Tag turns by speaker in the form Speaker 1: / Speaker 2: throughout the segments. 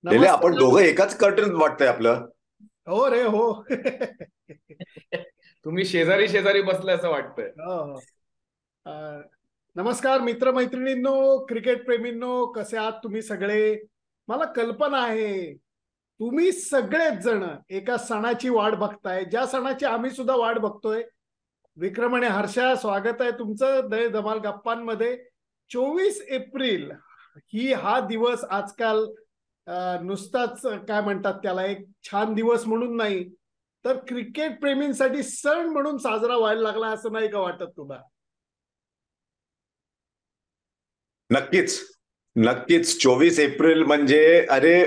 Speaker 1: लेले आपण
Speaker 2: नमस्कार.
Speaker 1: दोघं एकाच कर्टन वाटतंय आपलं.
Speaker 2: हो रे हो.
Speaker 3: तुम्ही शेजारी शेजारी बसले असं वाटतंय.
Speaker 2: हो, हो. अ, नमस्कार मित्रमैत्रिणींनो, क्रिकेट प्रेमींनो, कसे आहात तुम्ही सगळे? मला कल्पना आहे तुम्ही सगळेच जण एका सणाची वाट बघताय, ज्या सणाची आम्ही सुद्धा वाट बघतोय. विक्रम आणि हर्षा, स्वागत आहे तुमचं दय धमाल गप्पांमध्ये. 24 एप्रिल हा दिवस आजकाल नुसताच काय म्हणतात त्याला, एक छान दिवस म्हणून नाही, तर क्रिकेट प्रेमींसाठी सण म्हणून साजरा व्हायला लागला, असं नाही का वाटत तुला?
Speaker 1: नक्कीच. नक्कीच 24 एप्रिल म्हणजे अरे,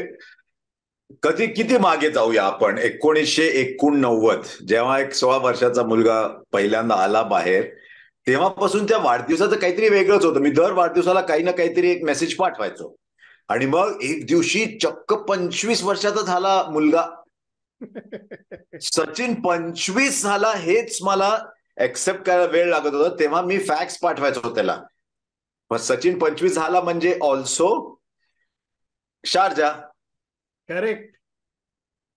Speaker 1: कधी किती मागे जाऊया आपण. 1989 जेव्हा एक 16 वर्षाचा मुलगा पहिल्यांदा आला बाहेर, तेव्हापासून त्या वाढदिवसाचं काहीतरी वेगळंच होतं. मी दर वाढदिवसाला काही ना काहीतरी एक मेसेज पाठवायचो. आणि मग एक दिवशी चक्क 25 वर्षाचा झाला मुलगा. सचिन 25 झाला हेच मला एक्सेप्ट करायला वेळ लागत होता. तेव्हा मी फॅक्स पाठवायचो त्याला. मग सचिन 25 झाला म्हणजे ऑल्सो शारजा.
Speaker 2: करेक्ट.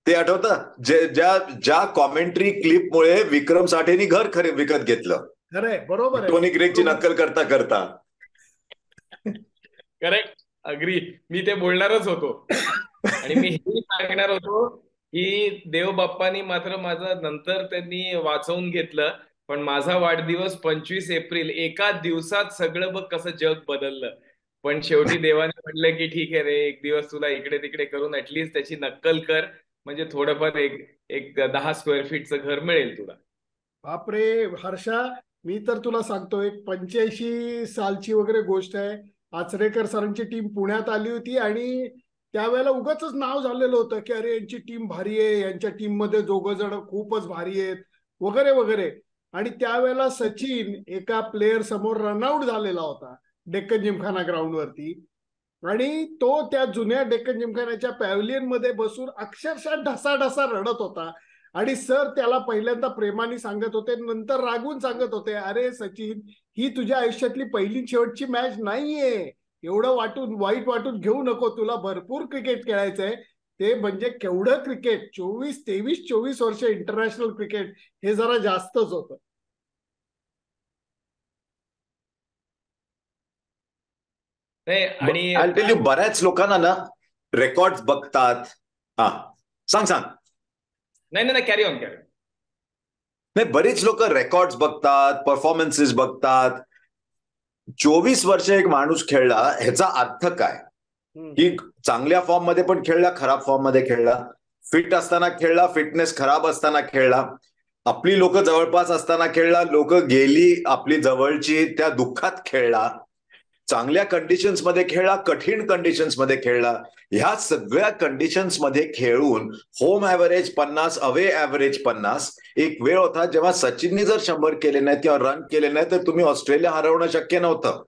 Speaker 1: ते आठवतं? ज्या ज्या कॉमेंट्री क्लिपमुळे विक्रम साठेनी घर विकत घेतलं,
Speaker 2: खरंय, बरोबर आहे.
Speaker 1: टोनी ग्रेगची नक्कल करता करता.
Speaker 3: Correct, agree. मी ते बोलणारच होतो आणि मी हे सांगणार होतो की देव बाप्पानी मात्र माझं नंतर त्यांनी वाचवून घेतलं. पण माझा वाढदिवस 25 एप्रिल, एका दिवसात सगळं बघ कसं जग बदललं. पण शेवटी देवाने म्हटलं की ठीक आहे रे, एक दिवस तुला इकडे तिकडे करून ऍटलीस्ट त्याची नक्कल कर, म्हणजे थोडंफार एक एक 10 स्क्वेअर फीटचं घर मिळेल तुला.
Speaker 2: बापरे हर्षा, मी तर तुला सांगतो, एक 85 सालची वगैरे गोष्ट आहे. आचरेकर सरांची टीम पुण्यात आली होती आणि त्यावेळेला उगाच नाव झालेलं होतं की अरे यांची टीम भारी आहे, यांच्या टीम मध्ये दोघं जण खूपच भारी आहेत वगैरे वगैरे. आणि त्यावेळेला सचिन एका प्लेअर समोर रनआउट झालेला होता डेक्कन जिमखाना ग्राउंड वरती. आणि तो त्या जुन्या डेक्कन जिमखान्याच्या पॅव्हलियन मध्ये बसून अक्षरशः ढसाढसा रडत होता. आणि सर त्याला पहिल्यांदा प्रेमाने सांगत होते, नंतर रागून सांगत होते, अरे सचिन, ही तुझ्या आयुष्यातली पहिली शेवटची मॅच नाहीये, एवढं वाईट वाटून घेऊ नको, तुला भरपूर क्रिकेट खेळायचंय. ते म्हणजे केवढं क्रिकेट, 23, 23, 24 वर्ष इंटरनॅशनल क्रिकेट, हे जरा जास्तच होतं.
Speaker 3: नाही आणि
Speaker 1: आय टेल यू, बऱ्याच लोकांना ना रेकॉर्ड बघतात. हा, सांग सांग.
Speaker 3: नाही नाही, कॅरी ऑन कॅरी.
Speaker 1: नाही, बरीच लोक रेकॉर्ड्स बघतात, परफॉर्मन्सेस बघतात. 24 वर्ष एक माणूस खेळला ह्याचा अर्थ काय? की चांगल्या फॉर्म मध्ये पण खेळला, खराब फॉर्म मध्ये खेळला, फिट असताना खेळला, फिटनेस खराब असताना खेळला, आपली लोक जवळपास असताना खेळला, लोक गेली आपली जवळची त्या दुःखात खेळला, चांगल्या कंडिशन्स मध्ये खेळला, कठीण कंडिशन्स मध्ये खेळला. ह्या सगळ्या कंडिशन्स मध्ये खेळून होम ऍव्हरेज 50, अवे ऍव्हरेज 50. एक वेळ होता जेव्हा सचिननी जर 100 केले नाही किंवा रन केले नाही तर तुम्ही ऑस्ट्रेलिया हरवणं शक्य नव्हतं.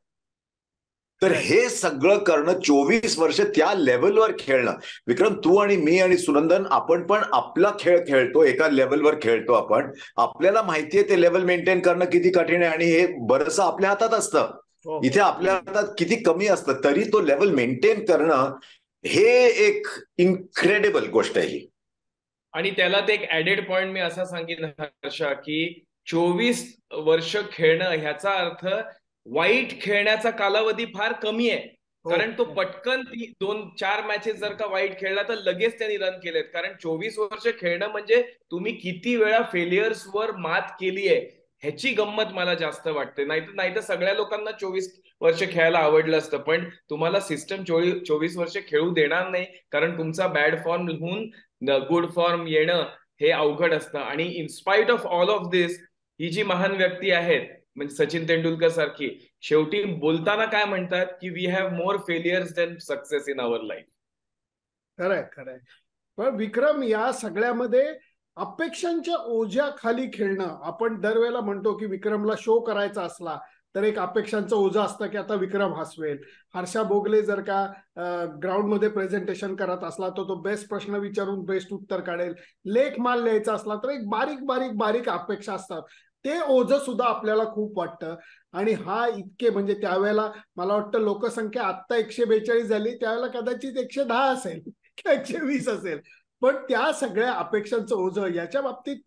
Speaker 1: तर हे सगळं करणं, 24 वर्ष त्या लेवलवर खेळणं. विक्रम, तू आणि मी आणि सुनंदन, आपण पण आपला खेळ खेळतो, एका लेवलवर खेळतो आपण. आपल्याला माहितीये ते लेवल मेंटेन करणं किती कठीण आहे आणि हे बरंचसं आपल्या हातात असतं. इथे आपल्या हातात किती कमी असतं तरी तो लेवल मेंटेन करणं हे एक इनक्रेडिबल गोष्ट आहे ही.
Speaker 3: आणि त्याला ते एक ऍडेड पॉइंट मी असा सांगेन हर्षा, की 24 वर्ष खेळणं ह्याचा अर्थ वाईट खेळण्याचा कालावधी फार कमी आहे. कारण तो पटकन 2-4 मॅचेस जर का वाईट खेळला तर लगेच त्यांनी रन केलेत. कारण 24 वर्ष खेळणं म्हणजे तुम्ही किती वेळा फेलियर्स वर मात केली आहे ह्याची गंमत मला जास्त वाटते. नाही तर सगळ्या लोकांना 24 वर्ष खेळायला आवडलं असतं, पण तुम्हाला सिस्टम 24 वर्ष खेळू देणार नाही, कारण तुमचा बॅड फॉर्म होऊन गुड फॉर्म येणं हे अवघड असतं. आणि इनस्पाइट ऑफ ऑल ऑफ दिस, ही जी महान व्यक्ती आहेत म्हणजे सचिन तेंडुलकर सारखी, शेवटी बोलताना काय म्हणतात की we have more failures then success in our life.
Speaker 2: खरंय खरंय. पण विक्रम, या सगळ्यामध्ये अपेक्षांच्या ओझ्याखाली खेळणं, आपण दरवेळेला म्हणतो की विक्रमला शो करायचा असला तर एक अपेक्षांचं ओझं असतं की आता विक्रम हसवेल. हर्षा भोगले जर का ग्राउंड मध्ये प्रेझेंटेशन करत असला तर तो बेस्ट प्रश्न विचारून बेस्ट उत्तर काढेल. लेख माल लिहायचा असला तर एक बारीक बारीक बारीक अपेक्षा असतात. ते ओझं सुद्धा आपल्याला खूप वाटतं. आणि हा इतके म्हणजे त्यावेळेला मला वाटतं लोकसंख्या आत्ता 142 झाली, त्यावेळेला कदाचित 110 असेल. की 120 असेल. पण त्या सगळ्या अपेक्षांचं ओझं याच्या बाबतीत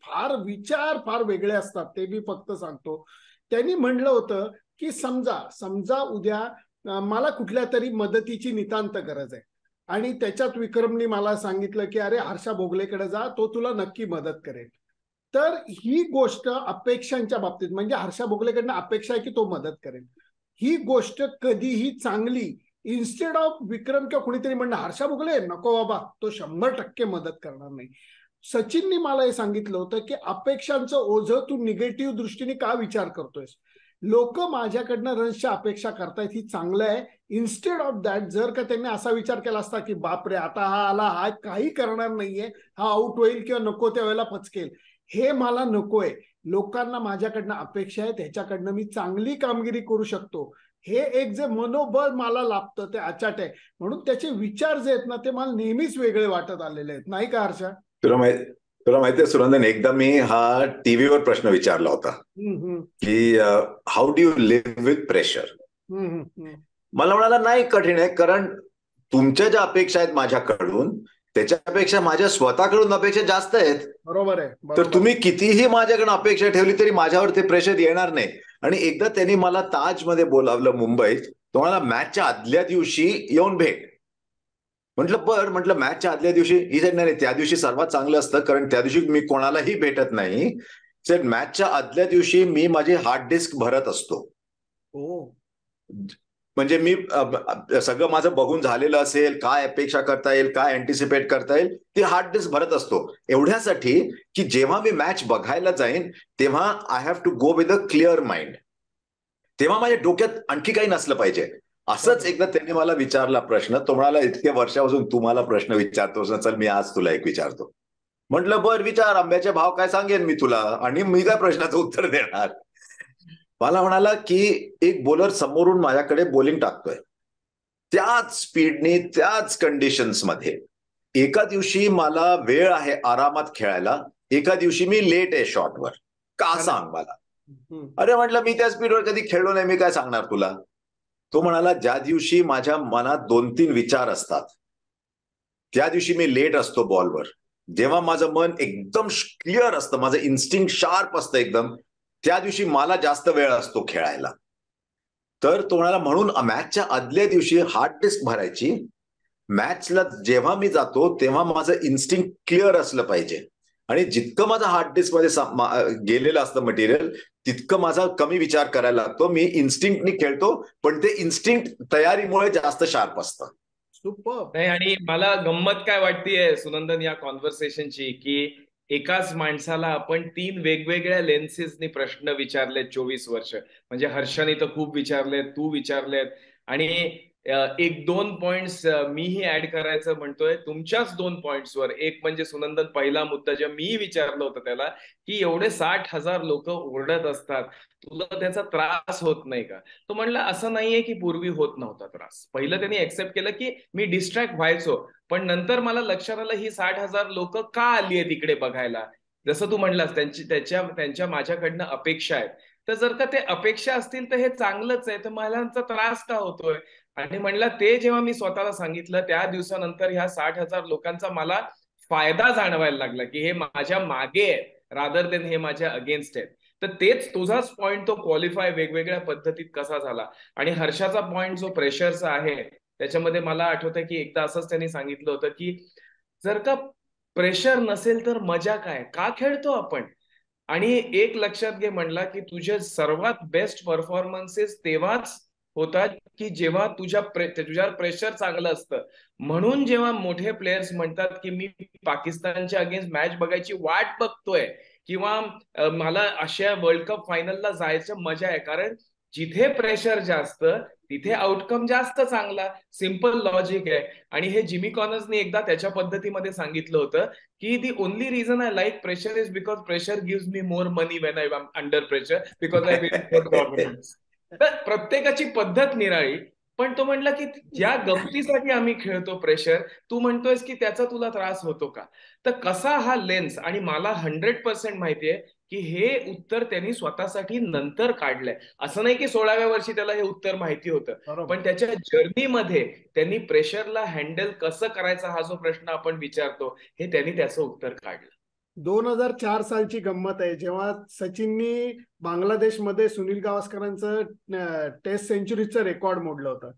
Speaker 2: विचार फार वेगळे असतात, ते मी फक्त सांगतो. त्यांनी म्हणलं होतं की समजा उद्या मला कुठल्या तरी मदतीची नितांत गरज आहे आणि त्याच्यात विक्रमनी मला सांगितलं की अरे हर्षा भोगलेकडे जा, तो तुला नक्की मदत करेल. तर ही गोष्ट अपेक्षांच्या बाबतीत, म्हणजे हर्षा भोगलेकडनं अपेक्षा आहे की तो मदत करेल, ही गोष्ट कधीही चांगली. इन्स्टेड ऑफ विक्रम किंवा कुणीतरी म्हणणं हर्षा भोगले नको बाबा, तो 100% मदत करणार नाही. सचिननी मला हे सांगितलं होतं की अपेक्षांचं ओझं तू निगेटिव्ह दृष्टीने का विचार करतोयस. लोक माझ्याकडनं रन्सच्या अपेक्षा करतायत, ही चांगलं आहे. इन्स्टेड ऑफ दॅट जर का त्यांनी असा विचार केला असता की बापरे आता हा आला, हा काही करणार नाहीये, हा आउट होईल किंवा नको त्यावेळेला पचकेल, हे मला नकोय. लोकांना माझ्याकडनं अपेक्षा आहे, त्याच्याकडनं मी चांगली कामगिरी करू शकतो, हे एक जे मनोबळ मला लाभतं ते अचाट आहे. म्हणून त्याचे विचार जे आहेत ना ते मला नेहमीच वेगळे वाटत आलेले आहेत, नाही का हर्षा?
Speaker 1: तुला माहितीये सुनंदन, एकदा मी हा टीव्हीवर प्रश्न विचारला होता की how do you live with pressure. मला म्हणाला नाही कठीण आहे, कारण तुमच्या ज्या अपेक्षा आहेत माझ्याकडून त्याच्यापेक्षा माझ्या स्वतःकडून अपेक्षा जास्त आहेत.
Speaker 2: बरोबर आहे.
Speaker 1: तर तुम्ही कितीही माझ्याकडे अपेक्षा ठेवली तरी माझ्यावर ते प्रेशर येणार नाही. आणि एकदा त्यांनी मला ताजमध्ये बोलावलं मुंबईत, तो म्हणाला मॅचच्या आदल्या दिवशी येऊन भेट. म्हटलं मॅचच्या आदल्या दिवशी. ही साईड नाही, त्या दिवशी सर्वात चांगलं असतं, कारण त्या दिवशी मी कोणालाही भेटत नाही. सर मॅचच्या आदल्या दिवशी मी माझी हार्ड डिस्क भरत असतो. म्हणजे मी सगळं माझं बघून झालेलं असेल, काय अपेक्षा करता येईल, काय अँटिसिपेट करता येईल, ती हार्ड डिस्क भरत असतो. एवढ्यासाठी की जेव्हा मी मॅच बघायला जाईन तेव्हा I have to go with a clear mind. तेव्हा माझ्या डोक्यात आणखी काही नसलं पाहिजे. असंच एकदा त्यांनी मला विचारला प्रश्न. तो म्हणाला इतक्या वर्षापासून तू मला प्रश्न विचारतोस ना, चल मी आज तुला एक विचारतो. म्हटलं बर विचार, आंब्याचे भाव काय सांगेन मी तुला, आणि मी काय प्रश्नाचं उत्तर देणार. मला म्हणाला की एक बॉलर समोरून माझ्याकडे बॉलिंग टाकतोय, त्याच स्पीडने त्याच कंडिशन्स मध्ये. एका दिवशी मला वेळ आहे आरामात खेळायला, एका दिवशी मी लेट आहे शॉटवर, का सांग मला. अरे म्हटलं मी त्या स्पीडवर कधी खेळलो नाही, मी काय सांगणार तुला. तो म्हणाला ज्या दिवशी माझ्या मनात 2-3 विचार असतात त्या दिवशी मी लेट असतो बॉलवर. जेव्हा माझं मन एकदम क्लिअर असतं, माझं इन्स्टिंक्ट शार्प असतं एकदम, त्या दिवशी मला जास्त वेळ असतो खेळायला. तर तो म्हणाला म्हणून मॅचच्या आदल्या दिवशी हार्ड डिस्क भरायची. मॅचला जेव्हा मी जातो तेव्हा माझं इन्स्टिंक्ट क्लिअर असलं पाहिजे, आणि जितकं माझं हार्ड डिस्क मध्ये गेलेलं असतं मटेरियल तितकं माझा कमी विचार करायला लागतो. मी इन्स्टिंक्टनी खेळतो, पण ते इन्स्टिंक्ट तयारीमुळे जास्त शार्प असतं.
Speaker 3: नाही, आणि मला गंमत काय वाटतेय सुनंदन या कॉन्व्हर्सेशनची, की एकाच माणसाला आपण 3 वेगवेगळ्या लेन्सेसनी प्रश्न विचारलेत 24 वर्ष. म्हणजे हर्षाने तर खूप विचारलेत, तू विचारलेत, आणि 1-2 पॉइंट्स मीही ऍड करायचं म्हणतोय तुमच्याच 2 पॉइंट्सवर. एक म्हणजे सुनंदन पहिला मुद्दा जेव्हा मी विचारलं होतं त्याला की एवढे 60,000 लोक ओरडत असतात, तुला त्याचा त्रास होत नाही का. तो म्हणला असं नाहीये की पूर्वी होत नव्हता त्रास. पहिलं त्यांनी एक्सेप्ट केलं की मी डिस्ट्रॅक्ट व्हायचो, पण नंतर मला लक्षात आलं ही 60,000 लोक का आली आहेत इकडे बघायला. जसं तू म्हणलास त्यांच्या माझ्याकडनं अपेक्षा आहेत, तर जर का ते अपेक्षा असतील तर हे चांगलंच आहे, तर मला त्रास का होतोय. आणि म्हणलं ते जेव्हा मी स्वतःला सांगितलं त्या दिवसानंतर ह्या 60,000 लोकांचा मला फायदा जाणवायला लागला की हे माझ्या मागे आहेत रादर देन हे माझ्या अगेन्स्ट आहेत. तर तेच तुझाच पॉइंट, तो क्वालिफाय वेगवेगळ्या पद्धतीत कसा झाला. आणि हर्षाचा पॉइंट जो प्रेशरचा आहे त्याच्यामध्ये मला आठवतंय की एकदा असंच त्यांनी सांगितलं होतं की जर का प्रेशर नसेल तर मजा काय, का खेळतो आपण. आणि एक लक्षात घे म्हणला की तुझे सर्वात बेस्ट परफॉर्मन्सेस तेव्हाच होतात की जेव्हा तुझ्यावर प्रेशर चांगलं असतं. म्हणून जेव्हा मोठे प्लेयर्स म्हणतात की मी पाकिस्तानच्या अगेन्स्ट मॅच बघायची वाट बघतोय, किंवा मला अशा वर्ल्ड कप फायनलला जायचं मजा आहे, कारण जिथे प्रेशर जास्त तिथे आउटकम जास्त चांगला. सिम्पल लॉजिक आहे. आणि हे जिमी कॉनर्सने एकदा त्याच्या पद्धतीमध्ये सांगितलं होतं की the only reason I like pressure is because pressure gives me more money when I am under pressure because I will more tournaments. तर प्रत्येकाची पद्धत निराळी. पण तो म्हणला की ज्या गमतीसाठी आम्ही खेळतो प्रेशर, तू म्हणतोयस की त्याचा तुला त्रास होतो का? तर कसा हा लेन्स, आणि मला 100% माहितीये की हे उत्तर त्यांनी स्वतःसाठी नंतर काढलंय. असं नाही की 16व्या वर्षी त्याला हे उत्तर माहिती होतं,
Speaker 2: बरोबर.
Speaker 3: पण त्याच्या जर्नीमध्ये त्यांनी प्रेशरला हँडल कसं करायचा हा जो प्रश्न आपण विचारतो, हे त्यांनी त्याचं उत्तर काढलं.
Speaker 2: 2004 सालची गंमत आहे, जेव्हा सचिननी बांगलादेशमध्ये सुनील गावस्करांचं टेस्ट सेंचुरीचं रेकॉर्ड मोडलं होतं.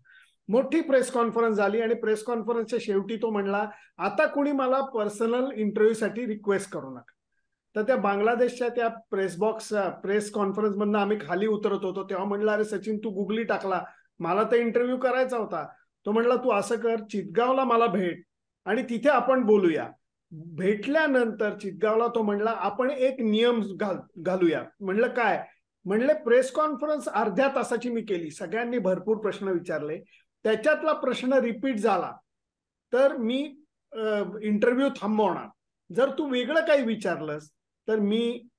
Speaker 2: मोठी प्रेस कॉन्फरन्स झाली आणि प्रेस कॉन्फरन्सच्या शेवटी तो म्हणला, आता कुणी मला पर्सनल इंटरव्ह्यूसाठी रिक्वेस्ट करू नका. तर त्या बांगलादेशच्या त्या प्रेस कॉन्फरन्स मधनं आम्ही खाली उतरत होतो, तेव्हा म्हणला, अरे सचिन तू गुगली टाकला, मला तर इंटरव्ह्यू करायचा होता. तो म्हणला, तू असं कर, चितगावला मला भेट आणि तिथे आपण बोलूया. भेटल्यानंतर चितगावला तो म्हणला, आपण एक नियम घालूया. म्हणलं काय? म्हणले, प्रेस कॉन्फरन्स अर्ध्या तासाची मी केली, सगळ्यांनी भरपूर प्रश्न विचारले, त्याच्यातला प्रश्न रिपीट झाला तर मी इंटरव्ह्यू थांबवणार. जर तू वेगळं काही विचारलंस तर मी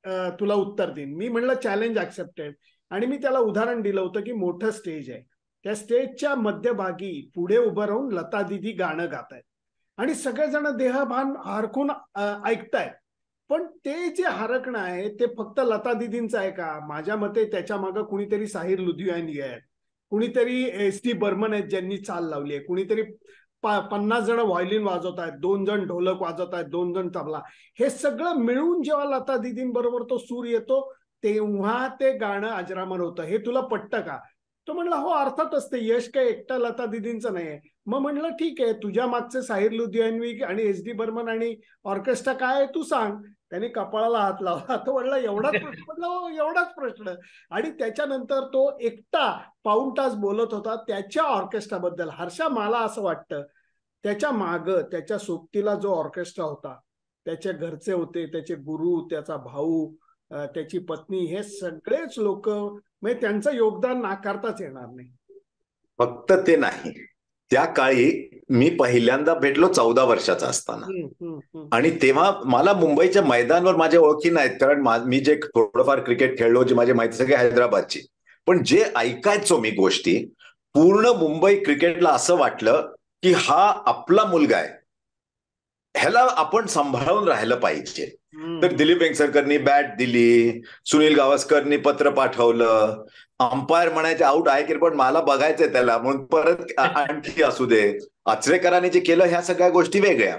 Speaker 2: तुला उत्तर देईन. मी म्हणलं चॅलेंज ऍक्सेप्टेड. आणि मी त्याला उदाहरण दिलं होतं की मोठं स्टेज आहे, त्या स्टेजच्या मध्यभागी पुढे उभं राहून लता दिदी गाणं गात आहेत आणि सगळेजण देहभान हरकून ऐकतायत. पण ते जे हरकणं आहे ते फक्त लता दिदींचं आहे का? माझ्या मते त्याच्या मागं कुणीतरी साहिर लुधियानी आहेत, कुणीतरी एस.डी. बर्मन आहेत ज्यांनी चाल लावली आहे, कुणीतरी 50 जण व्हायोलिन वाजवत आहेत, 2 जण ढोलक वाजवत आहेत, 2 जण तबला. हे सगळं मिळून जेव्हा लता दिदींबरोबर तो सूर येतो तेव्हा ते गाणं अजरामर होतं. हे तुला पटतं का? तो म्हणला, हो अर्थातच, ते यश काय एकटा लता दिदींचं नाहीये. मग म्हणलं, ठीक आहे, तुझ्या मागचे साहिर लुधियानवी आणि एस.डी. बर्मन आणि ऑर्केस्ट्रा काय आहे तू सांग. त्याने कपाळाला हात लावला. तो म्हणला, एवढाच प्रश्न? म्हणलं, हो एवढाच प्रश्न. आणि त्याच्यानंतर तो एकटा पाऊण तास बोलत होता त्याच्या ऑर्केस्ट्राबद्दल. हर्षा, मला असं वाटतं त्याच्या मागं त्याच्या सोबतीला जो ऑर्केस्ट्रा होता, त्याच्या घरचे होते, त्याचे गुरु, त्याचा भाऊ, त्याची पत्नी, हे सगळेच लोक, म्हणजे त्यांचं योगदान नाकारताच येणार नाही.
Speaker 1: फक्त ते नाही, त्या काळी मी पहिल्यांदा भेटलो 14 वर्षाचा असताना, आणि तेव्हा मला मुंबईच्या मैदानावर माझ्या ओळखी नाहीत, कारण मी जे थोडंफार क्रिकेट खेळलो, जी माझी माहिती सगळी हैदराबादची, पण जे ऐकायचो मी गोष्टी, पूर्ण मुंबई क्रिकेटला असं वाटलं की हा आपला मुलगा आहे, ह्याला आपण सांभाळून राहिलं पाहिजे. तर दिलीप वेंगसरकरनी बॅट दिली, सुनील गावस्करनी पत्र पाठवलं, अंपायर म्हणायचे आउट आहे की पण मला बघायचंय त्याला, म्हणून परत आणखी असू दे. आचरेकरांनी जे केलं ह्या सगळ्या गोष्टी वेगळ्या.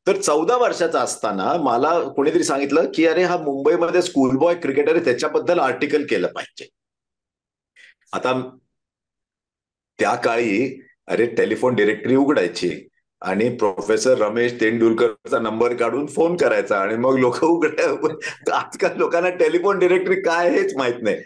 Speaker 1: तर 14 वर्षाचा असताना मला कोणीतरी सांगितलं की अरे हा मुंबईमध्ये स्कूल बॉय क्रिकेटर आहे, त्याच्याबद्दल आर्टिकल केलं पाहिजे. आता त्या काळी अरे टेलिफोन डिरेक्टरी उघडायची आणि प्रोफेसर रमेश तेंडुलकरचा नंबर काढून फोन करायचा आणि मग लोक आजकाल लोकांना टेलिफोन डिरेक्टरी काय हेच माहित नाही.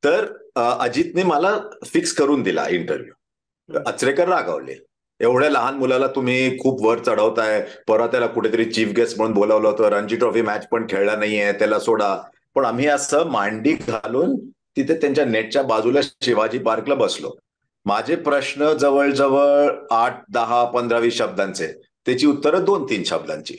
Speaker 1: तर अजितने मला फिक्स करून दिला इंटरव्ह्यू. आचरेकर रागावले, एवढ्या लहान मुलाला तुम्ही खूप वर चढवताय, परवा त्याला कुठेतरी चीफ गेस्ट म्हणून बोलावलं होतं, रणजी ट्रॉफी मॅच पण खेळला नाहीये, त्याला सोडा. पण आम्ही असं मांडी घालून तिथे त्यांच्या नेटच्या बाजूला शिवाजी पार्कला बसलो. माझे प्रश्न जवळजवळ 8, 10, 15, 20 शब्दांचे, त्याची उत्तरं 2-3 शब्दांची.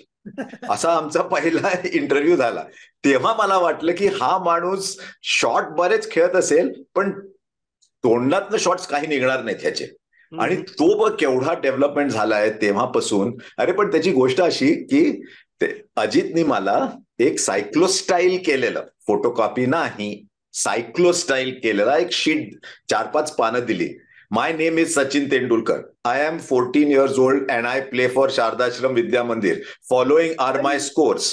Speaker 1: असा आमचा पहिला इंटरव्ह्यू झाला. तेव्हा मला वाटलं की हा माणूस शॉट बरेच खेळत असेल पण तोंडातनं शॉट्स काही निघणार नाहीत ह्याचे. आणि तो बघ केवढा डेव्हलपमेंट झालाय तेव्हापासून. अरे पण त्याची गोष्ट अशी की अजितनी मला एक सायक्लोस्टाईल केलेलं, फोटोकॉपी नाही, सायक्लोस्टाईल केलेला एक शीट 4-5 पानं दिली. My name is Sachin Tendulkar. I am 14 years old and I play for Shardashram Vidya Mandir. Following are my scores.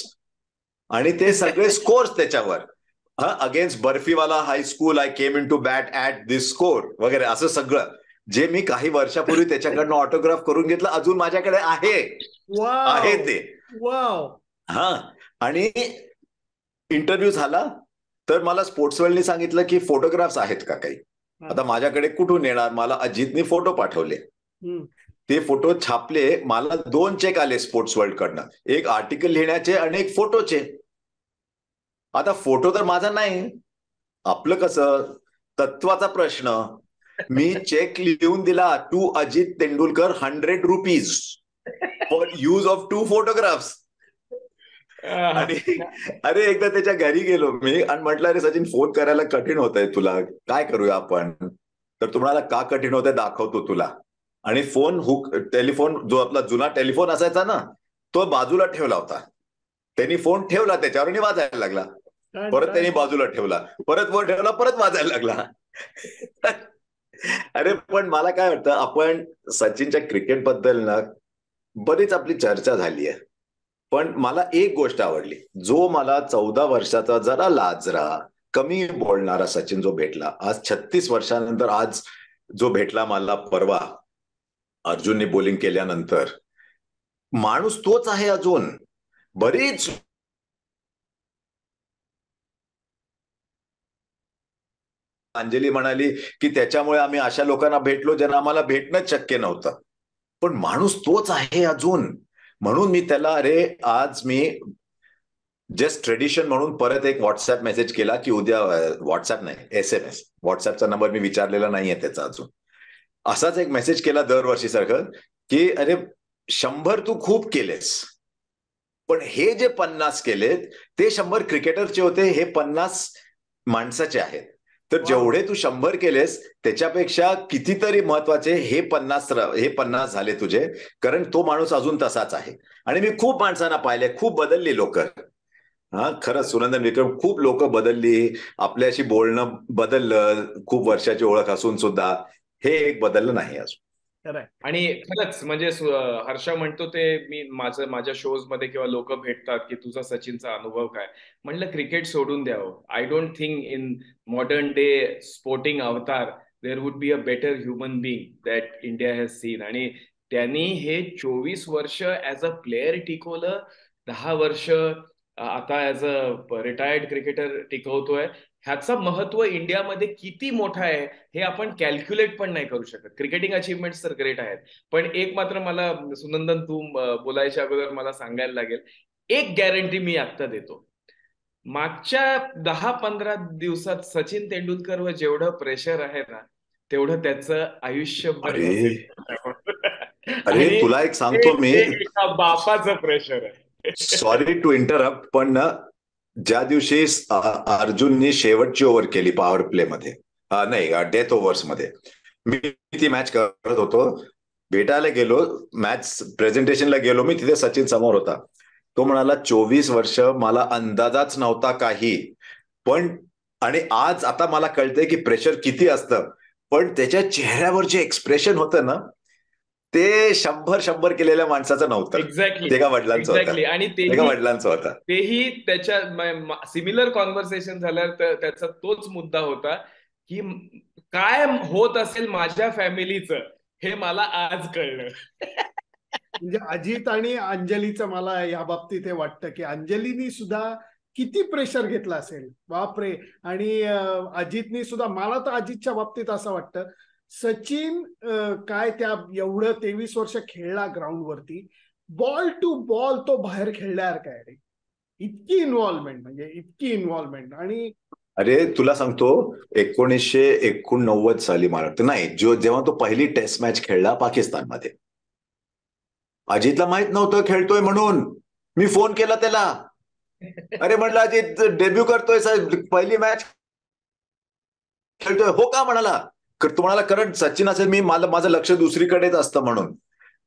Speaker 1: आणि ते सगळे स्कोर्स त्याच्यावर, against Barfiwala high school I came in to bat at this score वगैरे, असं सगळं जे मी काही वर्षापूर्वी त्याच्याकडनं ऑटोग्राफ करून घेतलं, अजून माझ्याकडे आहे ते. हा. आणि इंटरव्ह्यू झाला तर मला स्पोर्ट्सवेलनी सांगितलं की फोटोग्राफ्स आहेत का काही. आता माझ्याकडे कुठून येणार, मला अजितने फोटो पाठवले, ते फोटो छापले, मला 2 चेक आले स्पोर्ट्स वर्ल्ड कडनं, एक आर्टिकल लिहिण्याचे आणि एक फोटोचे. आता फोटो तर माझा नाही, आपलं कसं तत्वाचा प्रश्न. मी चेक लिहून दिला, to Ajit Tendulkar ₹100 for use of 2 photographs. आणि अरे एकदा त्याच्या घरी गेलो मी आणि म्हटलं, अरे सचिन फोन करायला कठीण होत आहे तुला, काय करूया आपण. तर तुम्हाला का कठीण होतं दाखवतो तुला. आणि टेलिफोन जो आपला जुना टेलिफोन असायचा ना, तो बाजूला ठेवला होता. त्यांनी फोन ठेवला त्याच्यावर आणि वाजायला लागला. परत त्यांनी बाजूला ठेवला, परत वर ठेवला, परत वाजायला लागला. अरे पण मला काय वाटतं, आपण सचिनच्या क्रिकेट बद्दल ना बरीच आपली चर्चा झाली आहे, पण मला एक गोष्ट आवडली. जो मला 14 वर्षाचा जरा लाजरा कमी बोलणारा सचिन जो भेटला, आज 36 वर्षानंतर आज जो भेटला मला परवा अर्जुनने बॉलिंग केल्यानंतर, माणूस तोच आहे अजून. बरीच अंजली म्हणाली की त्याच्यामुळे आम्ही अशा लोकांना भेटलो ज्यांना आम्हाला भेटणं शक्य नव्हतं, पण माणूस तोच आहे अजून. म्हणून मी त्याला आज मी जस्ट ट्रेडिशन म्हणून परत एक व्हॉट्सअप मेसेज केला की उद्या, व्हॉट्सअप नाही SMS, व्हॉट्सअपचा नंबर मी विचारलेला नाहीये त्याचा अजून. असाच एक मेसेज केला दरवर्षीसारखं की 100 तू खूप केलेस, पण हे जे 50 केलेत ते 100 क्रिकेटरचे होते, हे 50 माणसाचे आहेत. तर जेवढे तू 100 केलेस त्याच्यापेक्षा कितीतरी महत्वाचे हे 50 झाले तुझे, कारण तो माणूस अजून तसाच आहे. आणि मी खूप माणसांना पाहिले, खूप बदलली लोक. खरंच सुनंदन विक्रम, खूप लोक बदलली, आपल्याशी बोलणं बदललं, खूप वर्षाची ओळख असून सुद्धा हे एक बदललं नाही अजून.
Speaker 3: आणि खरंच म्हणजे हर्षा म्हणतो ते मी माझ्या शोज मध्ये किंवा लोक भेटतात की तुझा सचिनचा अनुभव काय, म्हणलं क्रिकेट सोडून द्यावं. I don't think in modern day sporting avatar there would be a better human being that India has seen. आणि त्यांनी हे 24 वर्ष ऍज अ प्लेअर टिकवलं, 10 वर्ष आता ऍज अ रिटायर्ड क्रिकेटर टिकवतोय. ह्याचं महत्व इंडियामध्ये किती मोठं आहे हे आपण कॅल्क्युलेट पण नाही करू शकत. क्रिकेटिंग अचीवमेंट तर ग्रेट आहेत, पण एक मात्र मला सुनंदन तू बोलायच्या अगोदर मला सांगायला लागेल, एक गॅरंटी मी आत्ता देतो. मागच्या 10-15 दिवसात सचिन तेंडुलकरवर जेवढं प्रेशर आहे ना, तेवढं त्याचं आयुष्यभर नसेल.
Speaker 1: अरे तुला एक सांगतो मी,
Speaker 3: एका बापाचं प्रेशर आहे.
Speaker 1: सॉरी टू इंटरप्ट, पण ना ज्या दिवशी अर्जुननी शेवटची ओव्हर केली पॉवर प्ले मध्ये, नाही डेथ ओव्हर्स मध्ये, मी ती मॅच करत होतो, भेटायला गेलो, मॅच प्रेझेंटेशनला गेलो मी, तिथे सचिन समोर होता. तो म्हणाला 24 वर्ष मला अंदाजाच नव्हता काही, पण आणि आज आता मला कळतंय की प्रेशर किती असतं, पण त्याच्या चेहऱ्यावर जे एक्सप्रेशन होतं ना, ते 100 केलेल्या माणसाचं नव्हतं.
Speaker 3: एक्झॅक्टली,
Speaker 1: ते का वडिलांचं होतं,
Speaker 3: आणि
Speaker 1: ते का वडिलांचं होतं.
Speaker 3: तेही त्याच्या सिमिलर कॉन्व्हर्सेशन झाल्यावर त्याचा तोच मुद्दा होता की काय होत असेल माझ्या फॅमिलीचं हे मला आज कळलं.
Speaker 2: म्हणजे अजित आणि अंजलीचं मला या बाबतीत हे वाटतं की अंजलीनी सुद्धा किती प्रेशर घेतला असेल, बापरे. आणि अजितनी सुद्धा, मला तर अजितच्या बाबतीत असं वाटतं, सचिन काय त्या एवढं 23 वर्ष खेळला ग्राउंडवरती, बॉल टू बॉल तो बाहेर खेळल्यावर काय रे, इतकी इन्व्हॉल्वमेंट, म्हणजे इतकी इन्व्हॉल्वमेंट. आणि
Speaker 1: तुला सांगतो 1989 साली मला वाटतं, नाही जेव्हा तो पहिली टेस्ट मॅच खेळला पाकिस्तानमध्ये, अजितला माहित नव्हतं खेळतोय म्हणून. मी फोन केला त्याला, अरे म्हटलं अजित डेब्यू करतोय पहिली मॅच खेळतोय, हो का म्हणाला. तुम्हाला करंट सचिन असेल, माझं लक्ष दुसरीकडेच असतं म्हणून.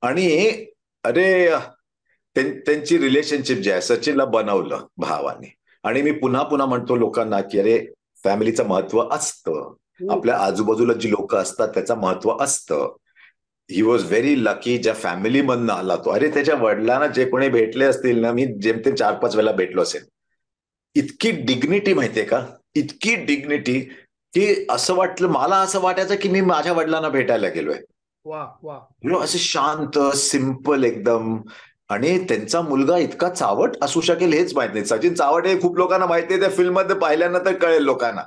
Speaker 1: आणि त्यांची रिलेशनशिप जी आहे, सचिनला बनवलं भावाने. आणि मी पुन्हा पुन्हा म्हणतो लोकांना की फॅमिलीचं महत्व असतं, आपल्या आजूबाजूला जी लोक असतात त्याचं महत्व असतं. ही वॉज व्हेरी लकी ज्या फॅमिली मधनं आला तो. त्याच्या वडिलांना जे कोणी भेटले असतील ना, मी जेमतेम 4-5 वेळा भेटलो असेल, इतकी डिग्निटी माहितीये का, इतकी डिग्निटी की असं वाटलं, मला असं वाटायचं की मी माझ्या वडिलांना भेटायला गेलोय.
Speaker 2: वा वा,
Speaker 1: असे शांत सिंपल एकदम. आणि त्यांचा मुलगा इतका चावट असू शकेल हेच माहित नाही. सचिन चावट हे खूप लोकांना माहिती आहे, त्या फिल्म मध्ये पाहिल्यानंतर कळेल लोकांना.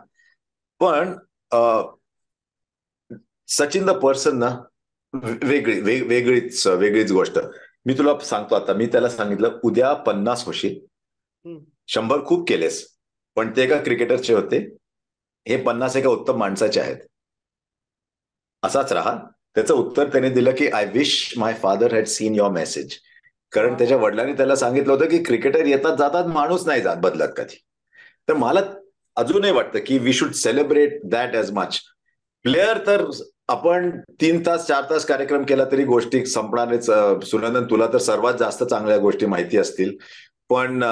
Speaker 1: पण सचिन द पर्सन ना वेगळीच गोष्ट. मी तुला सांगतो, आता मी त्याला सांगितलं उद्या 50 होशील, 100 खूप केलेस, पण ते एका क्रिकेटरचे होते, हे 50 एका उत्तम माणसाचे आहेत, असाच राहा. त्याचं उत्तर त्याने दिलं की I wish my father had seen your message. कारण त्याच्या वडिलांनी त्याला सांगितलं होतं की क्रिकेटर येतात जातात, माणूस नाही जात बदलत कधी. तर मला अजूनही वाटतं की we should celebrate that as much. Player तर आपण 3 तास 4 तास कार्यक्रम केला तरी गोष्टी संपणारच. सुनंदन, तुला तर सर्वात जास्त चांगल्या गोष्टी माहिती असतील, पण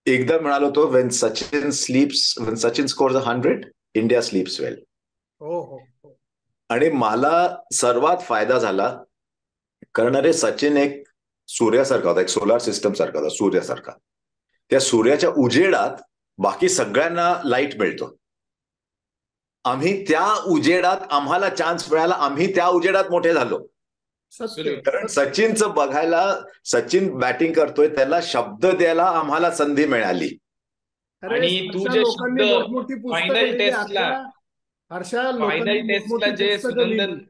Speaker 1: एकदा म्हणालो होतो, when Sachin scores 100, India sleeps well.
Speaker 2: हो हो हो.
Speaker 1: आणि मला सर्वात फायदा झाला, कारण अरे सचिन एक सूर्यासारखा होता, एक सोलार सिस्टम सारखा होता, सूर्यासारखा. त्या सूर्याच्या उजेडात बाकी सगळ्यांना लाईट मिळतो. आम्ही त्या उजेडात, आम्हाला चान्स मिळाला, आम्ही त्या उजेडात मोठे झालो.
Speaker 2: सत्य.
Speaker 1: कारण सचिनचं बघायला, सचिन बॅटिंग करतोय, त्याला शब्द द्यायला आम्हाला संधी मिळाली.
Speaker 2: अरे
Speaker 3: आणि तू
Speaker 2: हर्षा,
Speaker 3: जे
Speaker 2: लोकांनी
Speaker 3: शब्द
Speaker 2: मोठमोठी पुस्तकं
Speaker 3: फायनल
Speaker 2: लिहिली.
Speaker 3: टेस्टला
Speaker 2: हर्षा, लोकांनी
Speaker 3: फायनल टेस्टला
Speaker 2: मोठमोठी
Speaker 3: जे
Speaker 2: पुस्तकं
Speaker 3: सुनंदन,
Speaker 2: लिहिली.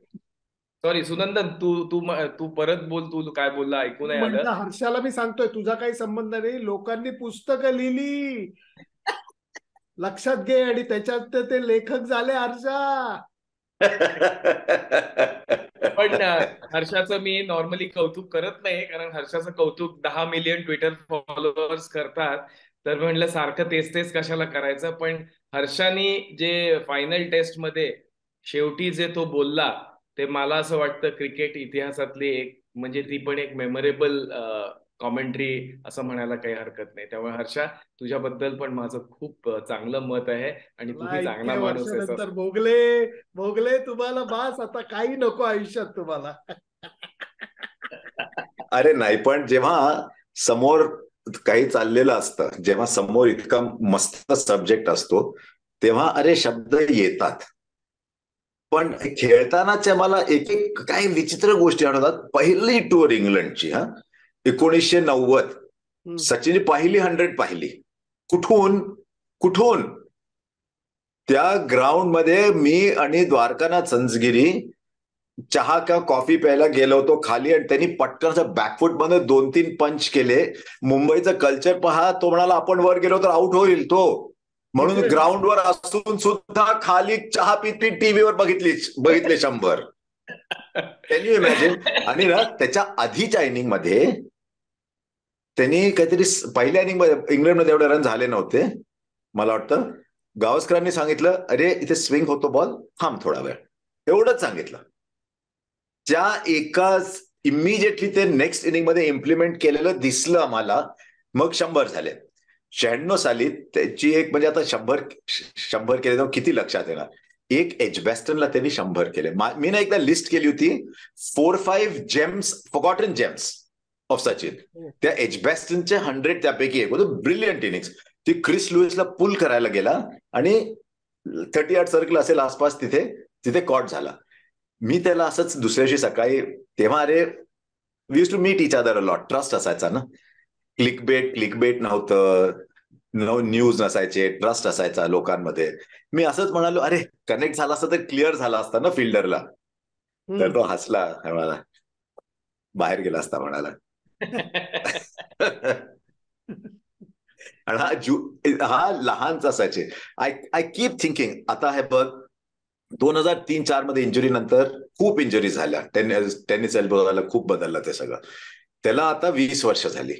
Speaker 3: सॉरी सुनंदन, तू तू तू परत बोल, तू काय बोलला ऐकू नाही आलं.
Speaker 2: म्हणता हर्षाला मी सांगतोय, तुझा काही संबंध नाही. लोकांनी पुस्तकं लिहिली, लक्षात घे, आणि त्याच्यात ते लेखक झाले हर्षा.
Speaker 3: पण हर्षाचं मी नॉर्मली कौतुक करत नाही, कारण हर्षाचं कौतुक 10 मिलियन ट्विटर फॉलोअर्स करतात, तर म्हणलं सारखं तेच तेच कशाला करायचं. पण हर्षानी जे फायनल टेस्ट मध्ये शेवटी जे तो बोलला, ते मला असं वाटतं क्रिकेट इतिहासातली एक, म्हणजे ती पण एक मेमोरेबल कॉमेंट्री असं म्हणायला काही हरकत नाही. त्यामुळे हर्षा, तुझ्याबद्दल पण माझं खूप चांगलं मत आहे, आणि तूही चांगला
Speaker 2: इतक्या
Speaker 3: माणूस आहेस.
Speaker 2: वर्षानंतर भोगले भोगले तुम्हाला, बास आता काही नको आयुष्यात तुम्हाला.
Speaker 1: अरे नाही, पण जेव्हा समोर काही चाललेलं असतं, जेव्हा समोर इतका मस्त सब्जेक्ट असतो, तेव्हा अरे शब्द येतात. पण खेळतानाच्या मला एक एक काही विचित्र गोष्टी आढळतात. पहिली टूर इंग्लंडची, 1990, सचिनची पहिली 100 पाहिली. कुठून कुठून त्या ग्राउंड मध्ये मी आणि द्वारकानाथ संझगिरी चहा किंवा कॉफी प्यायला गेलो होतो खाली, आणि त्यांनी पटकन बॅकफुट मध्ये 2-3 पंच केले. मुंबईचं कल्चर पहा, तो म्हणाला आपण वर गेलो तर आउट होईल तो, म्हणून ग्राउंडवर असून सुद्धा खाली चहा पित टीव्हीवर बघितले 100. Can you imagine? आणि ना त्याच्या आधीच्या इनिंग मध्ये त्यांनी काहीतरी, पहिल्या इनिंग मध्ये इंग्लंडमध्ये एवढे रन झाले नव्हते मला वाटतं. गावस्करांनी सांगितलं, अरे इथे स्विंग होतो बॉल, थांब थोडा वेळ, एवढंच सांगितलं. त्या एकाच इमिजिएटली ते नेक्स्ट इनिंग मध्ये इम्प्लिमेंट केलेलं दिसलं आम्हाला. मग 100 झाले. 96 साली त्याची एक, म्हणजे आता 100 केले तर किती लक्षात येणार. एक एजबॅस्टनला त्यांनी 100 केले. मी ना एकदा लिस्ट केली होती, 4-5 James, forgotten James of Sachin. त्या एजबॅस्टनचे 100 त्यापैकी एक होतं. ब्रिलियंट इनिंग्स ती. क्रिस लुईसला पुल करायला गेला आणि 38 सर्कल असेल आसपास, तिथे कॉट झाला. मी त्याला असंच दुसऱ्याशी सकाळी, तेव्हा अरे we use to meet each other a lot, trust असायचा ना, क्लिकबेट नव्हतं, न्यूज नसायचे, ट्रस्ट असायचा लोकांमध्ये. मी असंच म्हणालो, अरे कनेक्ट झाला असता तर क्लिअर झाला असता ना फिल्डरला. तर तो हसला, म्हणाला बाहेर गेला असता म्हणाला. आणि हा लहानच असायचे. आय कीप थिंकिंग, आता हे बघ 2003-4 मध्ये इंजुरी नंतर खूप इंजुरी झाल्या. टेनिस एल्बो झाला, खूप बदललं ते सगळं. त्याला आता 20 वर्ष झाली.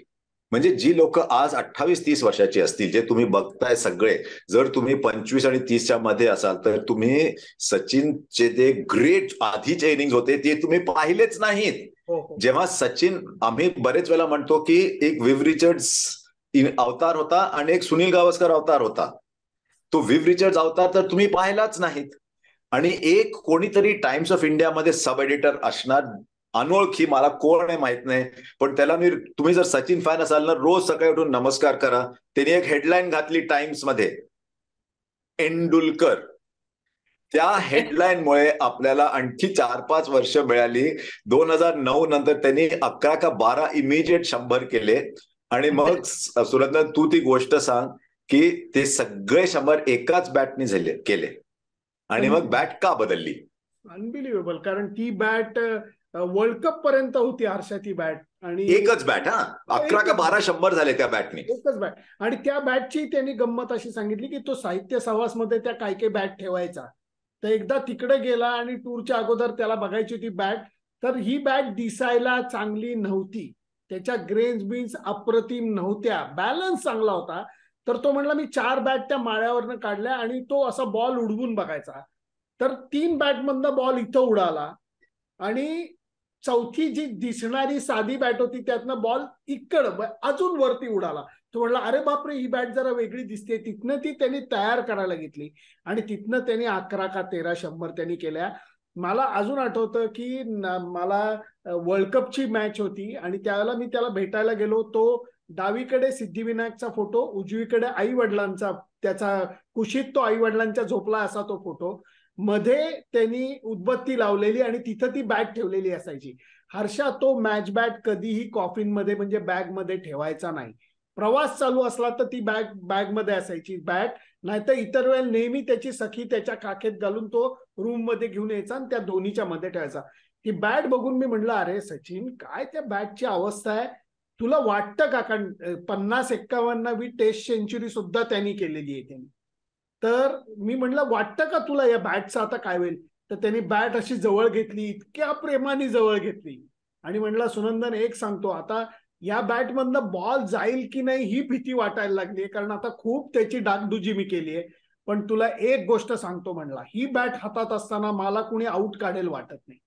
Speaker 1: म्हणजे जी लोक आज 28-30 वर्षाची असतील, जे तुम्ही बघताय सगळे, जर तुम्ही 25 आणि 30च्या मध्ये असाल तर तुम्ही सचिनचे जे ग्रेट आधीचे इनिंग्स होते ते तुम्ही पाहिलेच नाहीत. जेव्हा सचिन, आम्ही बरेच वेळा म्हणतो की एक विव रिचर्ड्स अवतार होता आणि एक सुनील गावस्कर अवतार होता. तो विव रिचर्ड्स अवतार तर तुम्ही पाहिलाच नाहीत. आणि एक कोणीतरी टाइम्स ऑफ इंडियामध्ये सब एडिटर असणार, अनोळखी, मला कोण आहे माहित नाही, पण त्याला तुम्ही जर सचिन फॅन असाल ना, रोज सकाळी उठून नमस्कार करा. त्यांनी एक हेडलाईन घातली टाइम्स मध्ये, एंडुलकर. त्या हेडलाईनमुळे आपल्याला आणखी 4-5 वर्ष मिळाली. 2009 नंतर त्यांनी 11 का 12 इमिजिएट 100 केले. आणि मग सुरंदन, तू ती गोष्ट सांग की ते सगळे 100 एकाच बॅटने केले. आणि मग बॅट का बदलली?
Speaker 2: अनबिलिव्हेबल. कारण ती बॅट वर्ल्ड कप पर्यंत होती हर्षा, ती बॅट. आणि
Speaker 1: एकच बॅट, 11 का 12 100 झाले त्या बॅटने,
Speaker 2: एकच बॅट. आणि त्या बॅटची त्यांनी गंमत अशी सांगितली की तो साहित्य सहवास मध्ये त्या काय बॅट ठेवायचा. तर एकदा तिकडे गेला आणि टूरच्या अगोदर त्याला बघायची होती बॅट, तर ही बॅट दिसायला चांगली नव्हती, त्याच्या ग्रेन्स बीन्स अप्रतिम नव्हत्या, बॅलन्स चांगला होता. तर तो म्हणला मी 4 बॅट त्या माळ्यावरनं काढल्या आणि तो असा बॉल उडवून बघायचा. तर 3 बॅटमधनं बॉल इथं उडाला आणि चौथी जी दिसणारी साधी बॅट होती त्यातनं बॉल इकडं अजून वरती उडाला. तो म्हणला अरे बापरे, ही बॅट जरा वेगळी दिसते. तिथनं ती त्यांनी तयार करायला घेतली आणि तिथनं त्यांनी 11 का 13 100 त्यांनी केल्या. मला अजून आठवतं की मला वर्ल्ड कपची मॅच होती आणि त्यावेळेला मी त्याला भेटायला गेलो. तो डावीकडे सिद्धिविनायकचा फोटो, उजवीकडे आई वडिलांचा, त्याचा कुशीत तो आई वडिलांच्या झोपला असा तो फोटो, मध्ये त्यांनी उदबत्ती लावलेली आणि तिथं ती बॅट ठेवलेली असायची. हर्षा तो मॅच बॅट कधीही कॉफिन मध्ये म्हणजे बॅग मध्ये ठेवायचा नाही. प्रवास चालू असला तर ती बॅग मध्ये असायची बॅट, नाहीतर इतर वेळेला नेहमी त्याची सखी त्याच्या काखेत घालून तो रूम मध्ये घेऊन यायचा आणि त्या दोन्हीच्या मध्ये ठेवायचा. ती बॅट बघून मी म्हणलं अरे सचिन, काय त्या बॅटची अवस्था आहे. तुला वाटतं का, कारण 50-51वी टेस्ट सेंचुरी सुद्धा त्यांनी केलेली आहे त्यांनी. तर मी म्हणलं वाटतं का तुला या बॅटचं आता काय होईल. तर त्यांनी बॅट अशी जवळ घेतली, इतक्या प्रेमाने जवळ घेतली आणि म्हणला सुनंदन एक सांगतो, आता या बॅटमधनं बॉल जाईल की नाही ही भीती वाटायला लागली, कारण आता खूप त्याची डागडुजी मी केली आहे. पण तुला एक गोष्ट सांगतो म्हणला, ही बॅट हातात असताना मला कुणी आउट काढेल वाटत नाही.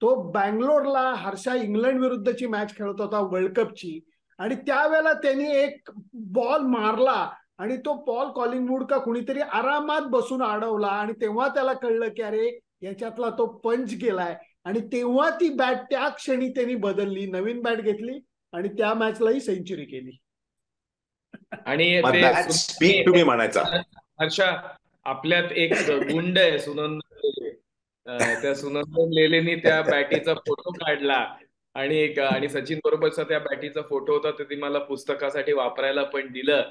Speaker 2: तो बँगलोरला हर्षा इंग्लंड विरुद्धची मॅच खेळत होता वर्ल्ड कपची आणि त्यावेळेला त्यांनी एक बॉल मारला आणि तो पॉल कॉलिंगवूड का कुणीतरी आरामात बसून अडवला आणि तेव्हा त्याला कळलं की अरे याच्यातला तो पंच गेलाय. आणि तेव्हा ती बॅट त्या क्षणी त्यांनी बदलली, नवीन बॅट घेतली आणि त्या मॅचलाही सेंचुरी केली.
Speaker 3: आणि
Speaker 1: बॅट स्पीक टू मी म्हणायचा.
Speaker 3: हर्षा, आपल्यात एक गुंड आहे सुनंदन लेले. त्या सुनंदन लेलेनी त्या बॅटीचा फोटो काढला आणि सचिन बरोबरचा त्या बॅटीचा फोटो होता, तर ती मला पुस्तकासाठी वापरायला पण दिलं.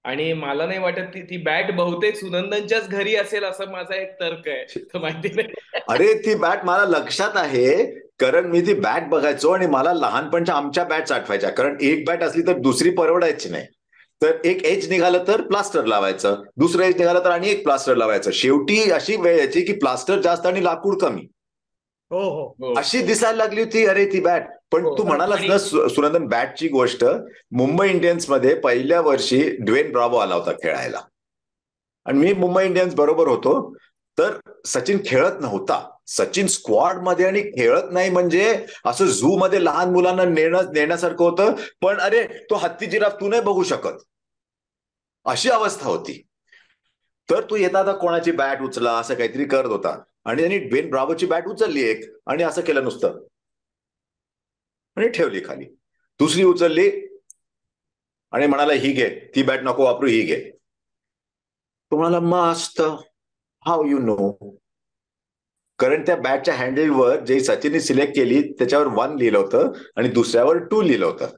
Speaker 3: आणि मला नाही वाटत ती बॅट बहुतेक सुनंदनच्याच घरी असेल असं माझा एक तर्क आहे, माहिती नाही.
Speaker 1: अरे ती बॅट मला लक्षात आहे, कारण मी ती बॅट बघायचो आणि मला लहानपणच्या आमच्या बॅट्स आठवायच्या. कारण एक बॅट असली तर दुसरी परवडायची नाही. तर एक एज निघालं तर प्लास्टर लावायचं, दुसरं एज निघालं तर आणि एक प्लास्टर लावायचं. शेवटी अशी वेळ यायची की प्लास्टर जास्त आणि लाकूड कमी,
Speaker 2: हो हो
Speaker 1: अशी दिसायला लागली होती अरे ती बॅट. पण तू म्हणालास ना सुनंदन बॅटची गोष्ट, मुंबई इंडियन्स मध्ये पहिल्या वर्षी ड्वेन ब्राव्हो आला होता खेळायला आणि मी मुंबई इंडियन्स बरोबर होतो. तर सचिन खेळत नव्हता, सचिन स्क्वॉड मध्ये आणि खेळत नाही म्हणजे असं झू मध्ये लहान मुलांना नेण्यासारखं होतं. पण अरे तो हत्ती जिराफ तू नाही बघू शकत, अशी अवस्था होती. तर तू येता आता कोणाची बॅट उचला असं काहीतरी करत होता आणि त्यांनी ड्वेन ब्राव्होची बॅट उचलली एक आणि असं केलं नुसतं आणि ठेवली खाली. दुसरी उचलली आणि म्हणाला ही घे, ती बॅट नको वापरू, ही घे. तो म्हणाला मस्त, हाऊ यू नो. कारण त्या बॅटच्या हँडलवर जे सचिनने सिलेक्ट केली त्याच्यावर 1 लिहिलं होतं आणि दुसऱ्यावर 2 लिहिलं होतं.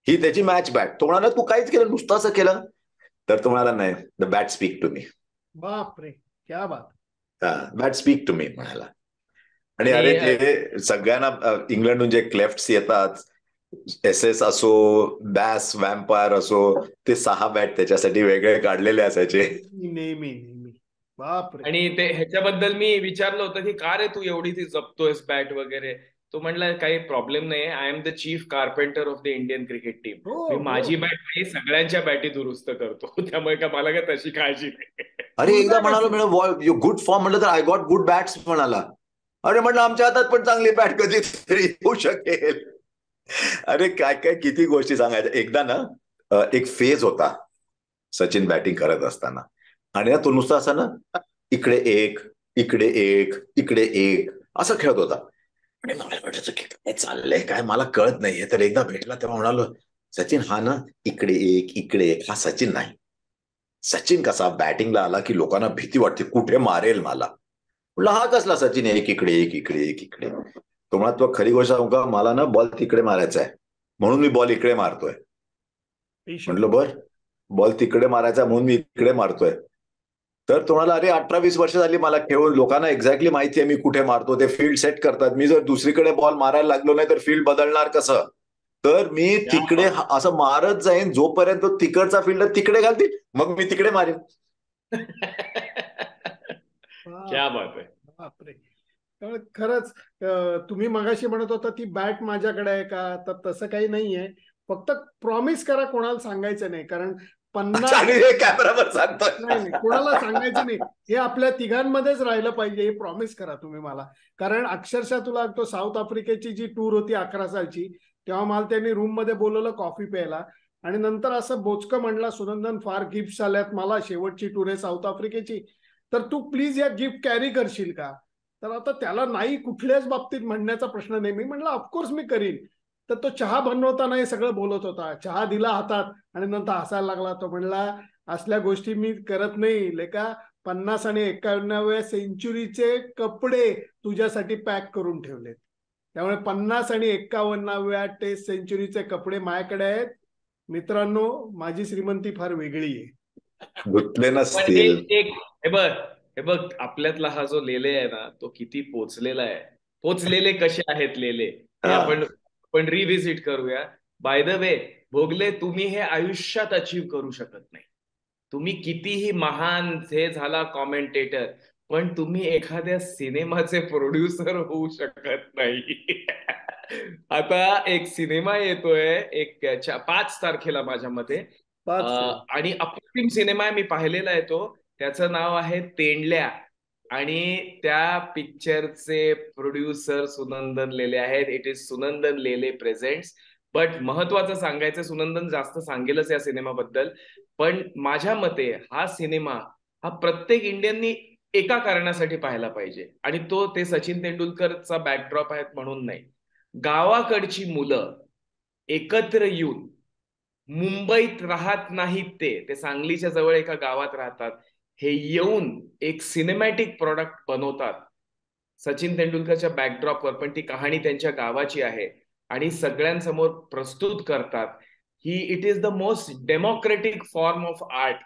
Speaker 1: ही त्याची मॅच बॅट. तो म्हणाला तू काहीच केलं, नुसतं असं केलं. तर तो म्हणाला नाही, the bat speak to me.
Speaker 2: बापरे, क्या बात.
Speaker 1: बॅट स्पीक टू मी म्हणाला. आणि अरे ते सगळ्यांना इंग्लंडहून जे क्लेफ्ट्स येतात, SS असो, बॅस, वॅम्पायर असो, ते 6 बॅट त्याच्यासाठी वेगळे काढलेले असायचे
Speaker 2: नेहमी. बापरे.
Speaker 3: आणि ते ह्याच्याबद्दल मी विचारलं होतं की का रे तू एवढी ती जपतोयस बॅट वगैरे. तो म्हणला काही प्रॉब्लेम नाही, I am the chief carpenter of the Indian cricket team. मी माझी बॅट नाही, सगळ्यांच्या बॅटी दुरुस्त करतो, त्यामुळे का मला काय तशी काळजी नाही.
Speaker 1: अरे एकदा म्हणालो गुड फॉर्म म्हणलं तर आय गॉट गुड बॅट्स म्हणाला. अरे म्हटलं आमच्या हातात पण चांगली बॅट कधीतरी येऊ शकेल. अरे काय काय किती गोष्टी सांगायच्या. एकदा ना एक फेज होता सचिन बॅटिंग करत असताना आणि तो नुसता असा ना इकडे एक, इकडे एक, इकडे एक असं खेळत होता. आणि मला वाटायचं की काय चाललंय, काय मला कळत नाहीये. तर एकदा भेटला तेव्हा म्हणालो, सचिन हा ना इकडे एक, इकडे एक, हा सचिन नाही. सचिन कसा बॅटिंगला आला की लोकांना भीती वाटते, कुठे मारेल मला. म्हटलं हा कसला सचिन, एक इकडे एक, इकडे एक, इकडे. तो म्हणा तो खरी गोष्ट सांगू का, मला ना बॉल तिकडे मारायचा आहे म्हणून मी बॉल इकडे मारतोय. म्हटलं बर, बॉल तिकडे मारायचा म्हणून मी इकडे मारतोय. तर तुम्हाला अरे 18-20 वर्ष झाली मला खेळून, लोकांना एक्झॅक्टली माहिती आहे मी कुठे मारतो. ते फील्ड सेट करतात. मी जर दुसरीकडे बॉल मारायला लागलो नाही तर फील्ड बदलणार कसं. तर मी तिकडे असं मारत जाईन जोपर्यंत तिकडचा फील्डर तिकडे घालतील, मग मी तिकडे मारेन.
Speaker 3: क्या बात आहे.
Speaker 2: बापरे. खरंच तुम्ही मगाशी म्हणत होता ती बॅट माझ्याकडे आहे का, तर तसं काही नाहीये. फक्त प्रॉमिस करा कोणाला सांगायचं नाही, कारण 50
Speaker 1: कॅमेरावर सांगतोय
Speaker 2: नाही कोणाला सांगायचं नाही. हे आपल्या तिघांमध्येच राहिलं पाहिजे, हे प्रॉमिस करा तुम्ही मला. कारण अक्षरशः तुला तो साऊथ आफ्रिकेची जी टूर होती 11 सालची, तेव्हा मला त्यांनी रूम मध्ये बोलवलं कॉफी प्यायला, आणि नंतर असं बोचकं म्हणला, सुनंदन फार गिफ्ट आल्यात मला, शेवटची टूर आहे साऊथ आफ्रिकेची, तर तू प्लीज या गिफ्ट कॅरी करशील का. तर आता त्याला नाही कुठल्याच बाबतीत म्हणण्याचा प्रश्न नाही. मी म्हणलं ऑफकोर्स मी करीन. तर तो चहा बनवताना हे सगळं बोलत होता, चहा दिला हातात आणि नंतर हसायला लागला. तो म्हणला असल्या गोष्टी मी करत नाही लेका, 50 आणि 51व्या सेंचुरीचे कपडे तुझ्यासाठी पॅक करून ठेवलेत. त्यामुळे 50 आणि 51व्या टेस्ट सेंचुरीचे कपडे माझ्याकडे आहेत. मित्रांनो, माझी श्रीमंती फार वेगळी आहे.
Speaker 1: गुंतले
Speaker 3: पण
Speaker 1: नसतील.
Speaker 3: हे बघ आपल्यातला हा जो लेले आहे ना, तो किती पोचलेला आहे. पोचलेले कसे आहेत लेले हे आपण रिव्हिजिट करूया. बाय द वे भोगले, तुम्ही हे आयुष्यात अचीव करू शकत नाही. तुम्ही कितीही महान हे झाला कॉमेंटेटर, पण तुम्ही एखाद्या सिनेमाचे प्रोड्युसर होऊ शकत नाही. आता एक सिनेमा येतोय 5 तारखेला माझ्या मते, आणि अप्रतिम सिनेमा आहे, मी पाहिलेला आहे तो. त्याचं नाव आहे तेंडल्या, आणि त्या पिक्चरचे प्रोड्युसर सुनंदन लेले आहेत. It is Sunandan Lele presents. But महत्वाचं सांगायचं, सुनंदन जास्त सांगेलच या सिनेमाबद्दल, पण माझ्या मते हा सिनेमा हा प्रत्येक इंडियननी एका कारणासाठी पाहायला पाहिजे, आणि तो ते सचिन तेंडुलकरचा बॅकड्रॉप आहेत म्हणून नाही. गावाकडची मुलं एकत्र येऊन, मुंबईत राहत नाहीत, ते सांगलीच्या जवळ एका गावात राहतात, हे येऊन एक सिनेमॅटिक प्रोडक्ट बनवतात सचिन तेंडुलकरच्या बॅकड्रॉपवर, पण ती कहाणी त्यांच्या गावाची आहे, आणि सगळ्यांसमोर प्रस्तुत करतात. It is the most democratic form of art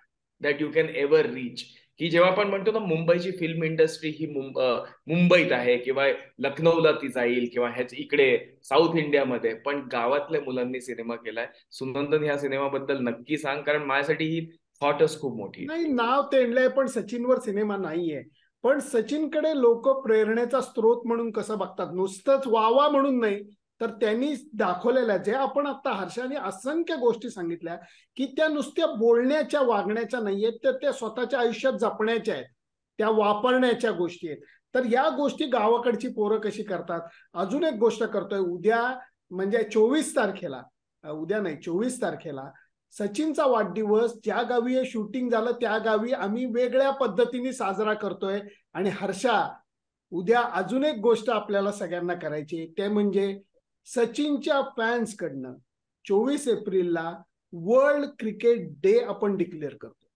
Speaker 3: that you can ever reach. की जेव्हा आपण म्हणतो ना मुंबईची फिल्म इंडस्ट्री ही मुंबईत आहे, किंवा लखनौला ती जाईल, किंवा इकडे साऊथ इंडियामध्ये, पण गावातल्या मुलांनी सिनेमा केलाय. सुनंदन ह्या सिनेमाबद्दल नक्की सांग, कारण माझ्यासाठी ही थॉटच खूप मोठी.
Speaker 2: नाही, नाव तेंडलंय, पण सचिनवर सिनेमा नाहीये. पण सचिनकडे लोक प्रेरणेचा स्रोत म्हणून कसं बघतात, नुसतंच वावा म्हणून नाही, तर त्यांनी दाखवलेल्या, जे आपण आता हर्षाने असंख्य गोष्टी सांगितल्या, की त्या नुसत्या बोलण्याच्या वागण्याच्या नाहीयेत, तर त्या स्वतःच्या आयुष्यात जपण्याच्या आहेत, त्या वापरण्याच्या गोष्टी आहेत. तर या गोष्टी गावाकडची पोरं कशी करतात. अजून एक गोष्ट करतोय, उद्या म्हणजे 24 तारखेला, उद्या नाही 24 तारखेला सचिनचा वाढदिवस, ज्या गावी हे शूटिंग झालं त्या गावी आम्ही वेगळ्या पद्धतीने साजरा करतोय. आणि हर्षा, उद्या अजून एक गोष्ट आपल्याला सगळ्यांना करायची, ते म्हणजे सचिनच्या फॅन्स कडनं 24 एप्रिलला वर्ल्ड क्रिकेट डे आपण डिक्लेअर करतो.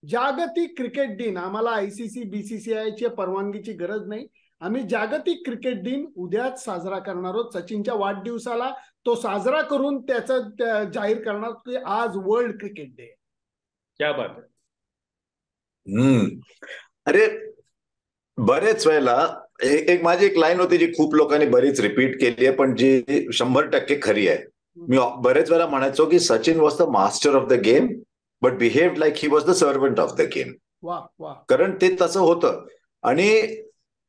Speaker 2: जागतिक क्रिकेट दिन. आम्हाला आयसीसी बीसीसीआयची परवानगीची गरज नाही. आम्ही जागतिक क्रिकेट दिन उद्याच साजरा करणार आहोत. सचिनच्या वाढदिवसाला तो साजरा करून त्याचं जाहीर करणार की आज वर्ल्ड क्रिकेट डे.
Speaker 3: क्या बात आहे.
Speaker 1: अरे बरेच वेळेला एक माझी एक लाईन होती जी खूप लोकांनी बरीच रिपीट केली आहे, पण जी 100% खरी आहे. मी बरेच वेळा म्हणायचो की Sachin was the master of the game but behaved like he was the servant of the game. कारण ते तसं होतं. आणि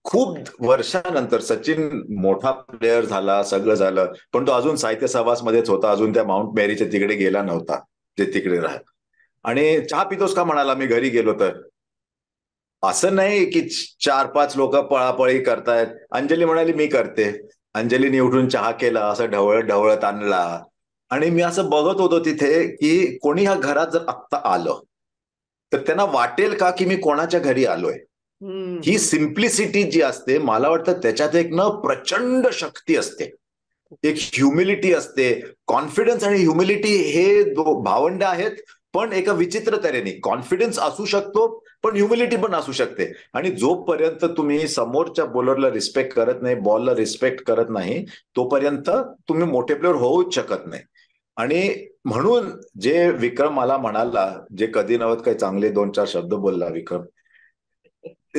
Speaker 1: खूप वर्षानंतर सचिन मोठा प्लेअर झाला, सगळं झालं, पण तो अजून साहित्य सहवासमध्येच होता, अजून त्या माउंट मेरीच्या तिकडे गेला नव्हता जे तिकडे राहत. आणि चहा पितोस का म्हणाला मी घरी गेलो तर. असं नाही की 4-5 लोक पळापळी करतायत. अंजली म्हणाली मी करते. अंजलीने उठून चहा केला, असं ढवळत ढवळत आणला. आणि मी असं बघत होतो तिथे की कोणी ह्या घरात जर आत्ता आलं तर त्यांना वाटेल का की मी कोणाच्या घरी आलोय. ही सिम्प्लिसिटी जी असते, मला वाटतं त्याच्यात एक प्रचंड शक्ती असते, एक ह्युमिलिटी असते. कॉन्फिडन्स आणि ह्युमिलिटी हे भावंड आहेत, पण एका विचित्र तऱ्हेने. कॉन्फिडन्स असू शकतो पण ह्युमिलिटी पण असू शकते. आणि जोपर्यंत तुम्ही समोरच्या बॉलरला रिस्पेक्ट करत नाही, बॉलला रिस्पेक्ट करत नाही, तोपर्यंत तुम्ही मोठे प्लेअर होऊच शकत नाही. आणि म्हणून जे विक्रम मला म्हणाला, जे कधी नव्हत काही चांगले 2-4 शब्द बोलला विक्रम,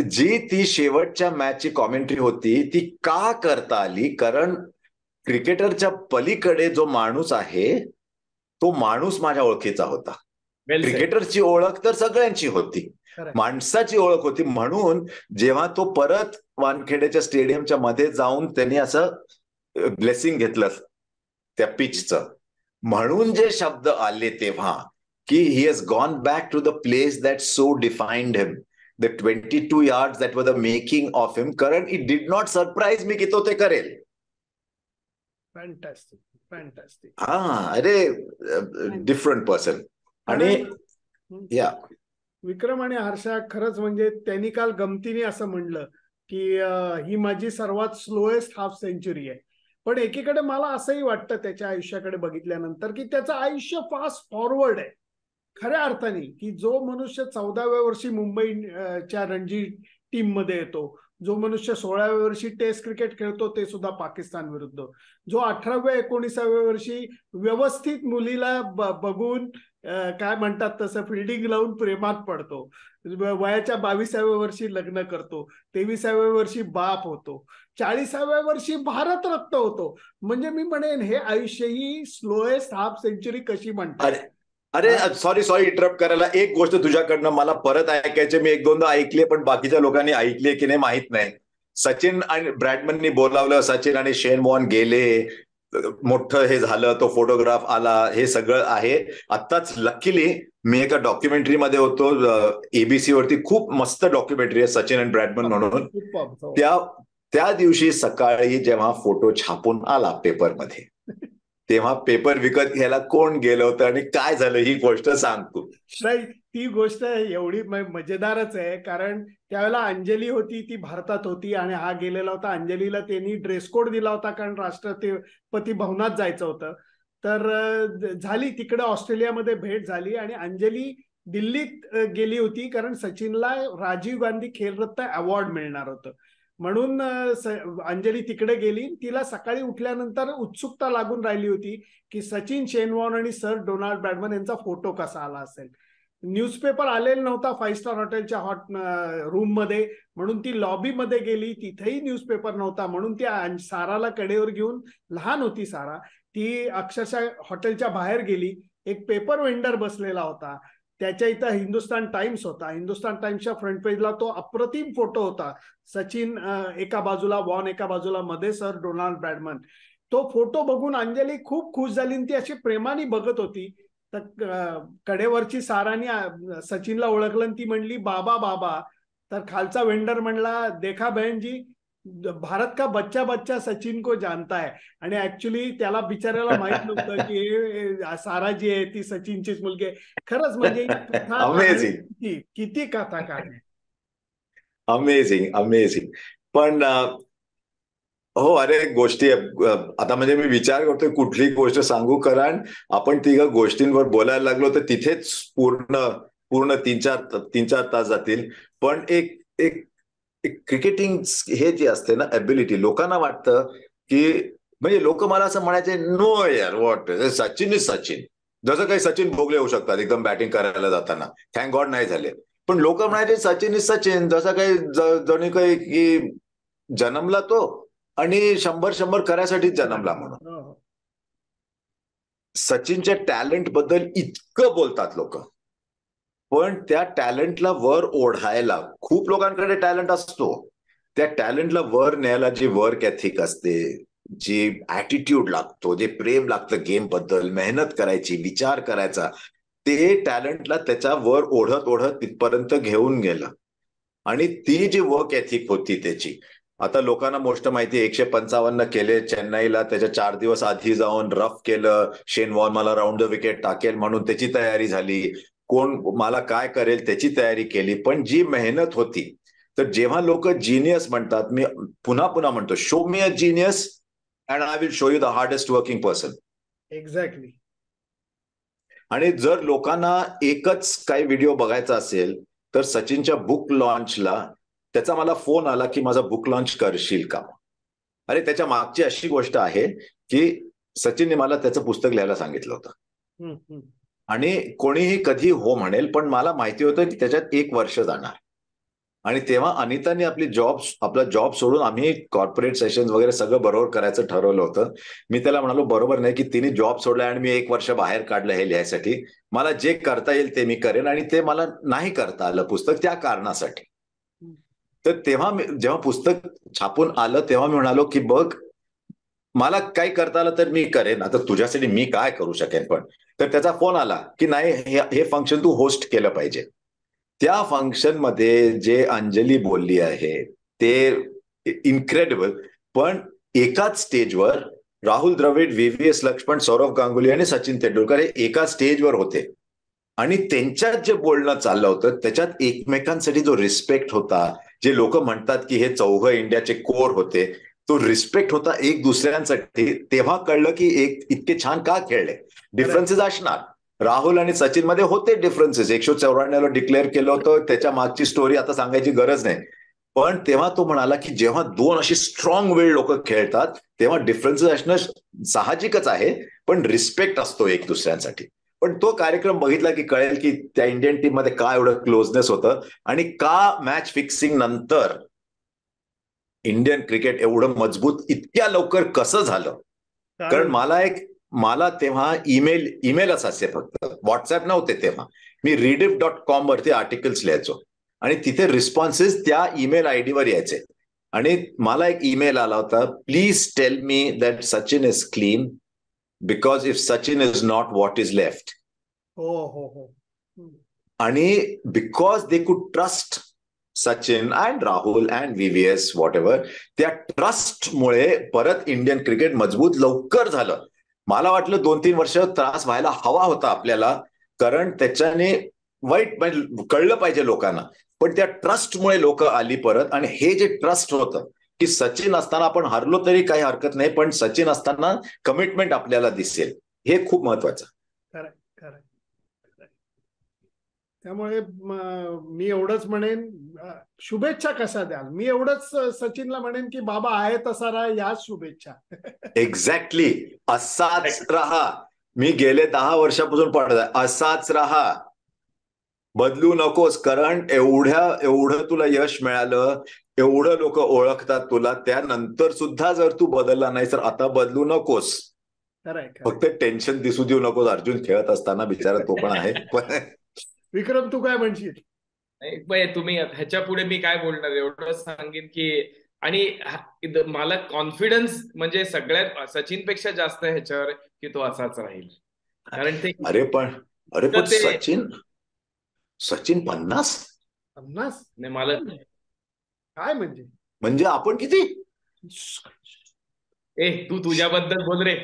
Speaker 1: जी ती शेवटच्या मॅचची कॉमेंट्री होती ती का करता आली, कारण क्रिकेटरच्या पलीकडे जो माणूस आहे तो माणूस माझ्या ओळखीचा होता. क्रिकेटरची ओळख तर सगळ्यांची होती, माणसाची ओळख होती. म्हणून जेव्हा तो परत वानखेडेच्या स्टेडियमच्या मध्ये जाऊन त्यांनी असं ब्लेसिंग घेतलं त्या पिचचं, म्हणून जे शब्द आले तेव्हा की he has gone back to the place that so defined him. The 22 yards that were the making of him. कारण it did not surprise me की तो ते करेल.
Speaker 2: Fantastic, fantastic.
Speaker 1: अरे डिफरंट पर्सन. आणि या
Speaker 2: विक्रम आणि हर्षा, खरंच म्हणजे त्यांनी काल गमतीने असं म्हणलं की ही माझी सर्वात स्लोएस्ट हाफ सेंचुरी आहे. पण एकीकडे मला असंही वाटतं त्याच्या आयुष्याकडे बघितल्यानंतर की त्याचं आयुष्य फास्ट फॉरवर्ड आहे खऱ्या अर्थाने. की जो मनुष्य 14व्या वर्षी मुंबईच्या रणजी टीम मध्ये येतो, जो मनुष्य 16व्या वर्षी टेस्ट क्रिकेट खेळतो ते सुद्धा पाकिस्तान विरुद्ध, जो 18व्या 19व्या वर्षी व्यवस्थित मुलीला बघून काय म्हणतात तसं फिल्डिंग लावून प्रेमात पडतो, वयाच्या 22व्या वर्षी लग्न करतो, 23व्या वर्षी बाप होतो, 40व्या वर्षी भारतरत्न होतो. म्हणजे मी म्हणेन हे आयुष्य ही स्लोएस्ट हाफ सेंचुरी कशी म्हणतात.
Speaker 1: अरे सॉरी इंटरप्ट करायला. एक गोष्ट तुझ्याकडनं मला परत ऐकायची. मी 1-2दा ऐकली पण बाकीच्या लोकांनी ऐकली की नाही माहित नाही. सचिन आणि ब्रॅडमननी बोलावलं, सचिन आणि शेन वॉर्न गेले, मोठं हे झालं, तो फोटोग्राफ आला, हे सगळं आहे. आत्ताच लकीली मी एका डॉक्युमेंटरीमध्ये होतो एबीसी वरती, खूप मस्त डॉक्युमेंटरी आहे सचिन आणि ब्रॅडमन म्हणून. त्या दिवशी सकाळी जेव्हा फोटो छापून आला पेपरमध्ये, तेव्हा पेपर विकत घ्यायला कोण गेलं होतं आणि काय झालं ही गोष्ट सांग तू.
Speaker 2: नाही, ती गोष्ट एवढी मजेदारच आहे कारण त्यावेळेला अंजली होती, ती भारतात होती आणि हा गेलेला होता. अंजलीला त्यांनी ड्रेस कोड दिला होता कारण राष्ट्रपती भवनात जायचं होतं. तर झाली तिकडे ऑस्ट्रेलियामध्ये भेट झाली आणि अंजली दिल्लीत गेली होती कारण सचिनला राजीव गांधी खेलरत्न अवॉर्ड मिळणार होतं. म्हणून अंजली तिकडे गेली. तिला सकाळी उठल्यानंतर उत्सुकता लागून राहिली होती की सचिन, शेन वॉर्न आणि सर डोनाल्ड ब्रॅडमन यांचा फोटो कसा आला असेल. न्यूजपेपर आलेला नव्हता 5 स्टार हॉटेलच्या रूम मध्ये, म्हणून ती लॉबीमध्ये गेली, तिथेही न्यूजपेपर नव्हता. म्हणून ती साराला कडेवर घेऊन, लहान होती सारा, ती अक्षरशः हॉटेलच्या बाहेर गेली. एक पेपर वेंडर बसलेला होता, त्याच्या इथं हिंदुस्तान टाइम्स होता. हिंदुस्तान टाइम्सच्या फ्रंट पेजला तो अप्रतिम फोटो होता. सचिन एका बाजूला, वॉर्न एका बाजूला, मध्ये सर डोनाल्ड ब्रॅडमन. तो फोटो बघून अंजली खूप खुश झाली आणि ती अशी प्रेमाने बघत होती. तर कडेवरची सारानी सचिनला ओळखलं आणि ती म्हणली बाबा बाबा. तर खालचा वेंडर म्हणला देखा बहन जी, भारत का बच्चा बच्चा सचिन को जानता है. आणि ऍक्च्युली त्याला बिचाऱ्याला माहित नव्हतं की सारा जी आहे ती सचिनचीच मुलगी आहे. खरंच म्हणजे किती कथा काढली.
Speaker 1: अमेझिंग. पण हो, अरे गोष्टी आता म्हणजे मी विचार करतोय कुठली गोष्ट सांगू, कारण आपण तिघं गोष्टींवर बोलायला लागलो तर तिथेच पूर्ण 3-4 तास जातील. पण एक क्रिकेटिंग हे जे असते ना एबिलिटी, लोकांना वाटतं की म्हणजे लोक मला असं म्हणायचे नो यार वॉट सचिन इज सचिन. जसं काही सचिन भोगले होऊ शकतात एकदम बॅटिंग करायला जाताना, थँक गॉड नाही झाले. पण लोक म्हणायचे सचिन इज सचिन, जसं काही जणी काही की जन्मला तो आणि 100 करायसाठी जन्मला म्हणून. सचिनच्या टॅलेंट बद्दल इतकं बोलतात लोक, पण त्या टॅलेंटला वर ओढायला खूप लोकांकडे टॅलेंट असतो. त्या टॅलेंटला वर न्यायला जी वर्क एथिक असते, जी ऍटिट्यूड लागतो, जे प्रेम लागतं गेम बद्दल, मेहनत करायची, विचार करायचा, ते टॅलेंटला त्याच्या वर ओढत तिथपर्यंत घेऊन गेलं. आणि ती जी वर्क एथिक होती त्याची, आता लोकांना गोष्ट माहिती, 155 केले चेन्नईला, त्याच्या 4 दिवस आधी जाऊन रफ केलं, शेन वॉर्न मला राऊंड द विकेट टाकेल म्हणून त्याची तयारी झाली, कोण मला काय करेल त्याची तयारी केली. पण जी मेहनत होती, तर जेव्हा लोक जीनियस म्हणतात, मी पुन्हा म्हणतो, show me a genius and I will show you the hardest working person.
Speaker 2: Exactly.
Speaker 1: आणि जर लोकांना एकच काही व्हिडिओ बघायचा असेल तर सचिनच्या बुक लॉन्चला त्याचा मला फोन आला की माझा बुक लॉन्च करशील का. अरे त्याच्या मागची अशी गोष्ट आहे की सचिनने मला त्याचं पुस्तक लिहायला सांगितलं होतं आणि कोणीही कधी हो म्हणेल, पण मला माहिती होतं की त्याच्यात 1 वर्ष जाणार. आणि तेव्हा अनिताने आपला जॉब सोडून आम्ही कॉर्पोरेट सेशन्स वगैरे सगळं बरोबर करायचं ठरवलं होतं. मी त्याला म्हणालो बरोबर नाही की तिने जॉब सोडला आणि मी 1 वर्ष बाहेर काढलं हे लिहायसाठी. मला जे करता येईल ते मी करेन आणि ते मला नाही करता आलं पुस्तक त्या कारणासाठी. तर तेव्हा जेव्हा पुस्तक छापून आलं तेव्हा मी म्हणालो की बघ, मला काही करता आलं तर मी करेन, आता तुझ्यासाठी मी काय करू शकेन. पण तर त्याचा फोन आला की नाही, हे फंक्शन तू होस्ट केलं पाहिजे. त्या फंक्शन मध्ये जे अंजली बोलली आहे ते इन्क्रेडिबल. पण एकाच स्टेजवर राहुल द्रविड, व्हीव्हीएस लक्ष्मण, सौरव गांगुली आणि सचिन तेंडुलकर हे एका स्टेजवर होते. आणि त्यांच्यात जे बोलणं चाललं होतं त्याच्यात एकमेकांसाठी जो रिस्पेक्ट होता, जे लोक म्हणतात की हे चौघं इंडियाचे कोर होते, तो रिस्पेक्ट होता एक दुसऱ्यांसाठी. तेव्हा कळलं की इतके छान का खेळले. डिफरन्सेस असणार, राहुल आणि सचिन मध्ये होते डिफरन्सेस. 194 डिक्लेअर केलं होतं, त्याच्या मागची स्टोरी आता सांगायची गरज नाही. पण तेव्हा तो म्हणाला की जेव्हा दोन अशी स्ट्रॉंग विल लोक खेळतात तेव्हा डिफरन्सेस असणं साहजिकच आहे, पण रिस्पेक्ट असतो एक दुसऱ्यांसाठी. पण तो कार्यक्रम बघितला की कळेल की त्या इंडियन टीम मध्ये काय एवढं क्लोजनेस होतं आणि का मॅच फिक्सिंग नंतर इंडियन क्रिकेट एवढं मजबूत इतक्या लवकर कसं झालं. कारण मला तेव्हा ईमेलच असे, फक्त व्हॉट्सअप नव्हते तेव्हा. मी rediff.com वरती आर्टिकल्स लिहायचो आणि तिथे रिस्पॉन्सेस त्या ईमेल आयडी वर यायचे. आणि मला एक ईमेल आला होता, please tell me that Sachin is clean because if Sachin is not, what is left.
Speaker 2: हो हो हो.
Speaker 1: आणि because they could trust Sachin and Rahul and VVS whatever, त्या ट्रस्टमुळे परत इंडियन क्रिकेट मजबूत लवकर झालं. मला वाटलं 2-3 वर्ष त्रास व्हायला हवा होता आपल्याला, कारण त्याच्याने वाईट कळलं पाहिजे लोकांना. पण त्या ट्रस्टमुळे लोक आली परत. आणि हे जे ट्रस्ट होतं की सचिन असताना आपण हरलो तरी काही हरकत नाही, पण सचिन असताना कमिटमेंट आपल्याला दिसेल, हे खूप महत्वाचं.
Speaker 2: खरं खरं. त्यामुळे मी एवढंच म्हणेन, शुभेच्छा कशा द्याल, मी एवढंच सचिनला म्हणेन की बाबा आहे तसा राहा, याच शुभेच्छा.
Speaker 1: एक्झॅक्टली, असाच राहा. मी गेले 10 वर्षापासून पडत असाच राहा, बदलू नकोस. कारण एवढं तुला यश मिळालं, एवढं लोक ओळखतात तुला, त्यानंतर सुद्धा जर तू बदलला नाही तर आता बदलू नकोस. फक्त टेन्शन दिसू देऊ नकोस. अर्जुन खेळत असताना बिचारा तो पण आहे. पण
Speaker 2: विक्रम, तू काय म्हणशील?
Speaker 3: तुम्ही ह्याच्या पुढे मी काय बोलणार, एवढंच सांगेन की, आणि मला कॉन्फिडन्स म्हणजे सगळ्यात सचिनपेक्षा जास्त ह्याच्यावर की तो असाच राहील. कारण ते
Speaker 1: अरे पण सचिन 50
Speaker 3: नाही, मला
Speaker 2: काय
Speaker 3: म्हणजे
Speaker 1: आपण किती,
Speaker 3: तू तुझ्याबद्दल बोल रे.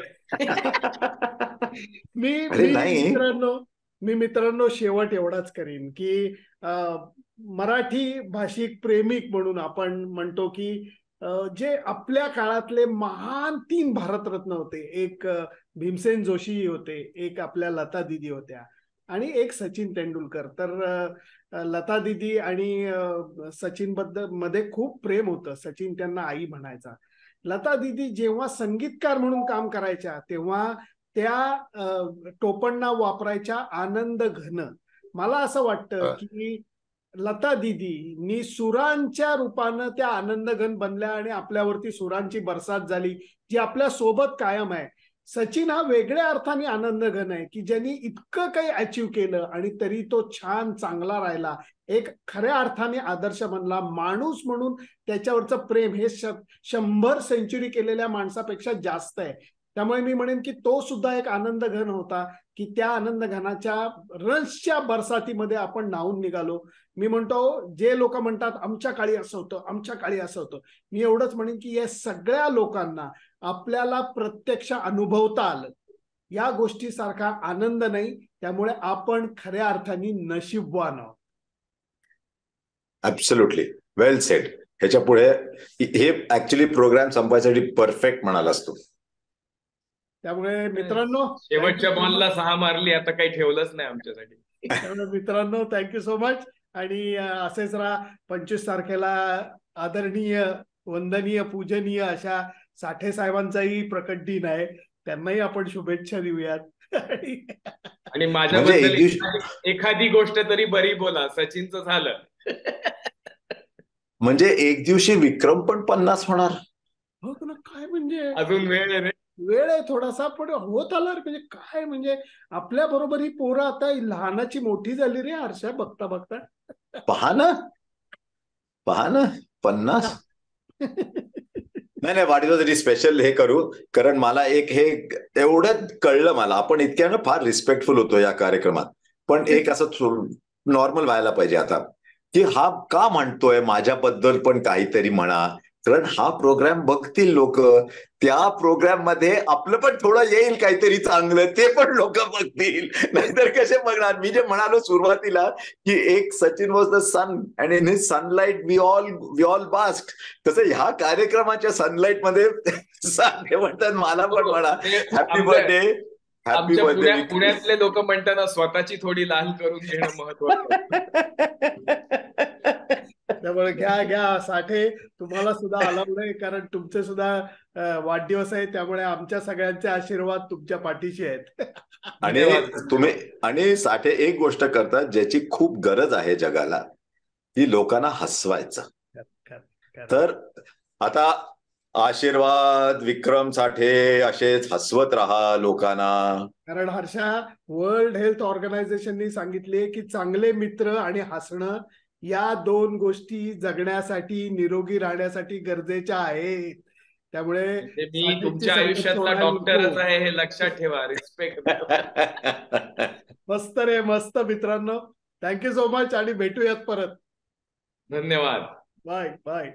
Speaker 2: मी मित्रांनो शेवट एवढाच करीन की मराठी भाषिक प्रेमिक म्हणून आपण म्हणतो की जे आपल्या काळातले महान 3 भारतरत्न होते, एक भीमसेन जोशी होते, एक आपल्या लता दीदी होत्या आणि एक सचिन तेंडुलकर. तर लता दीदी आणि सचिन बद्दल मध्ये खूप प्रेम होतं. सचिन त्यांना आई म्हणायचा. लता दीदी जेव्हा संगीतकार म्हणून काम करायच्या तेव्हा त्या टोपणनाव वापरायच्या आनंद घन. मला असं वाटतं की लता दीदींनी सुरांच्या रूपानं त्या आनंद घन बनल्या आणि आपल्यावरती सुरांची बरसात झाली, जी आपल्या सोबत कायम आहे. सचिन हा वेगळ्या अर्थाने आनंद घन आहे की ज्यांनी इतकं काही अचीव केलं आणि तरी तो छान चांगला राहिला, एक खऱ्या अर्थाने आदर्श बनला माणूस म्हणून. त्याच्यावरचं प्रेम हे 100 सेंचुरी केलेल्या माणसापेक्षा जास्त आहे. त्यामुळे मी म्हणेन की तो सुद्धा एक आनंद घन होता की त्या आनंद घनाच्या रन्सच्या बरसातीमध्ये आपण न्हावून निघालो. मी म्हणतो, जे लोक म्हणतात आमच्या काळी असं होतं, आमच्या काळी असं होतं, मी एवढंच म्हणेन की या सगळ्या लोकांना आपल्याला प्रत्यक्ष अनुभवता आलं. या गोष्टीसारखा आनंद नाही. त्यामुळे आपण खऱ्या अर्थाने नशीबवान आहोत.
Speaker 1: ऍब्सोल्युटली, वेल सेड. ह्याच्या पुढे हे ऍक्च्युली प्रोग्राम संपवायसाठी परफेक्ट म्हणालास तू.
Speaker 2: त्यामुळे मित्रांनो,
Speaker 3: शेवटच्या बॉलला 6 मारली, आता काही ठेवलंच नाही आमच्यासाठी.
Speaker 2: त्यामुळे मित्रांनो, थँक्यू सो मच. आणि असेच राहा. 25 तारखेला आदरणीय, वंदनीय, पूजनीय अशा साठे साहेबांचाही प्रकट दिन आहे. त्यांनाही आपण शुभेच्छा देऊयात.
Speaker 3: आणि माझ्याबद्दल एखादी गोष्ट तरी बरी बोला. सचिनचं झालं
Speaker 1: म्हणजे एक दिवशी विक्रम पण 50 होणार.
Speaker 2: हो तुला काय, म्हणजे
Speaker 3: अजून वेळ आहे,
Speaker 2: वेळ आहे थोडासा, पण होत आला. म्हणजे काय, म्हणजे आपल्या बरोबर ही पोरं आता लहानाची मोठी झाली रे हर्षा, बघता बघता.
Speaker 1: पहा ना 50. नाही नाही, वाढदिवसासाठी स्पेशल हे करू. कारण मला एक हे एवढं कळलं मला, आपण इतक्यानं फार रिस्पेक्टफुल होतो या कार्यक्रमात, पण एक असं नॉर्मल व्हायला पाहिजे आता, की हा का म्हणतोय माझ्याबद्दल पण काहीतरी म्हणा. कारण हा प्रोग्राम बघतील लोक, त्या प्रोग्राम मध्ये आपलं पण थोडं येईल काहीतरी चांगलं, ते पण लोक बघतील. नाहीतर कसे बघणार. मी जे म्हणालो सुरुवातीला की एक Sachin was the sun and in his sunlight we all bask, तसं ह्या कार्यक्रमाच्या सनलाइट मध्ये सांगे म्हणतात मला पण म्हणा हॅपी बर्थडे, हॅपी
Speaker 3: आमच्या
Speaker 1: बर्थडे.
Speaker 3: पुण्यातले लोक म्हणताना स्वतःची थोडी लाल करून घेणं महत्वाचं.
Speaker 2: त्यामुळे घ्या घ्या साठे, तुम्हाला सुद्धा अलाउड आहे, कारण तुमचे सुद्धा वाढदिवस आहे, त्यामुळे आमच्या सगळ्यांचे आशीर्वाद तुमच्या पाठीशी आहेत.
Speaker 1: आणि तुम्ही आणि साठे एक गोष्ट करतात ज्याची खूप गरज आहे जगाला, ती लोकांना हसवायचं. तर आता आशीर्वाद विक्रम साठे असेच हसवत राहा लोकांना.
Speaker 2: कारण हर्षा, वर्ल्ड हेल्थ ऑर्गनायझेशननी सांगितले की चांगले मित्र आणि हसणं या 2 गोष्टी जगण्यासाठी, निरोगी राहण्यासाठी गरजेच्या आहेत. त्यामुळे
Speaker 3: मी तुमच्या आयुष्यातला डॉक्टरच आहे हे लक्षात ठेवा. रिस्पेक्ट.
Speaker 2: मस्त रे, मस्त मित्रांनो. थँक्यू सो मच आणि भेटूयात परत.
Speaker 3: धन्यवाद.
Speaker 2: Bye bye.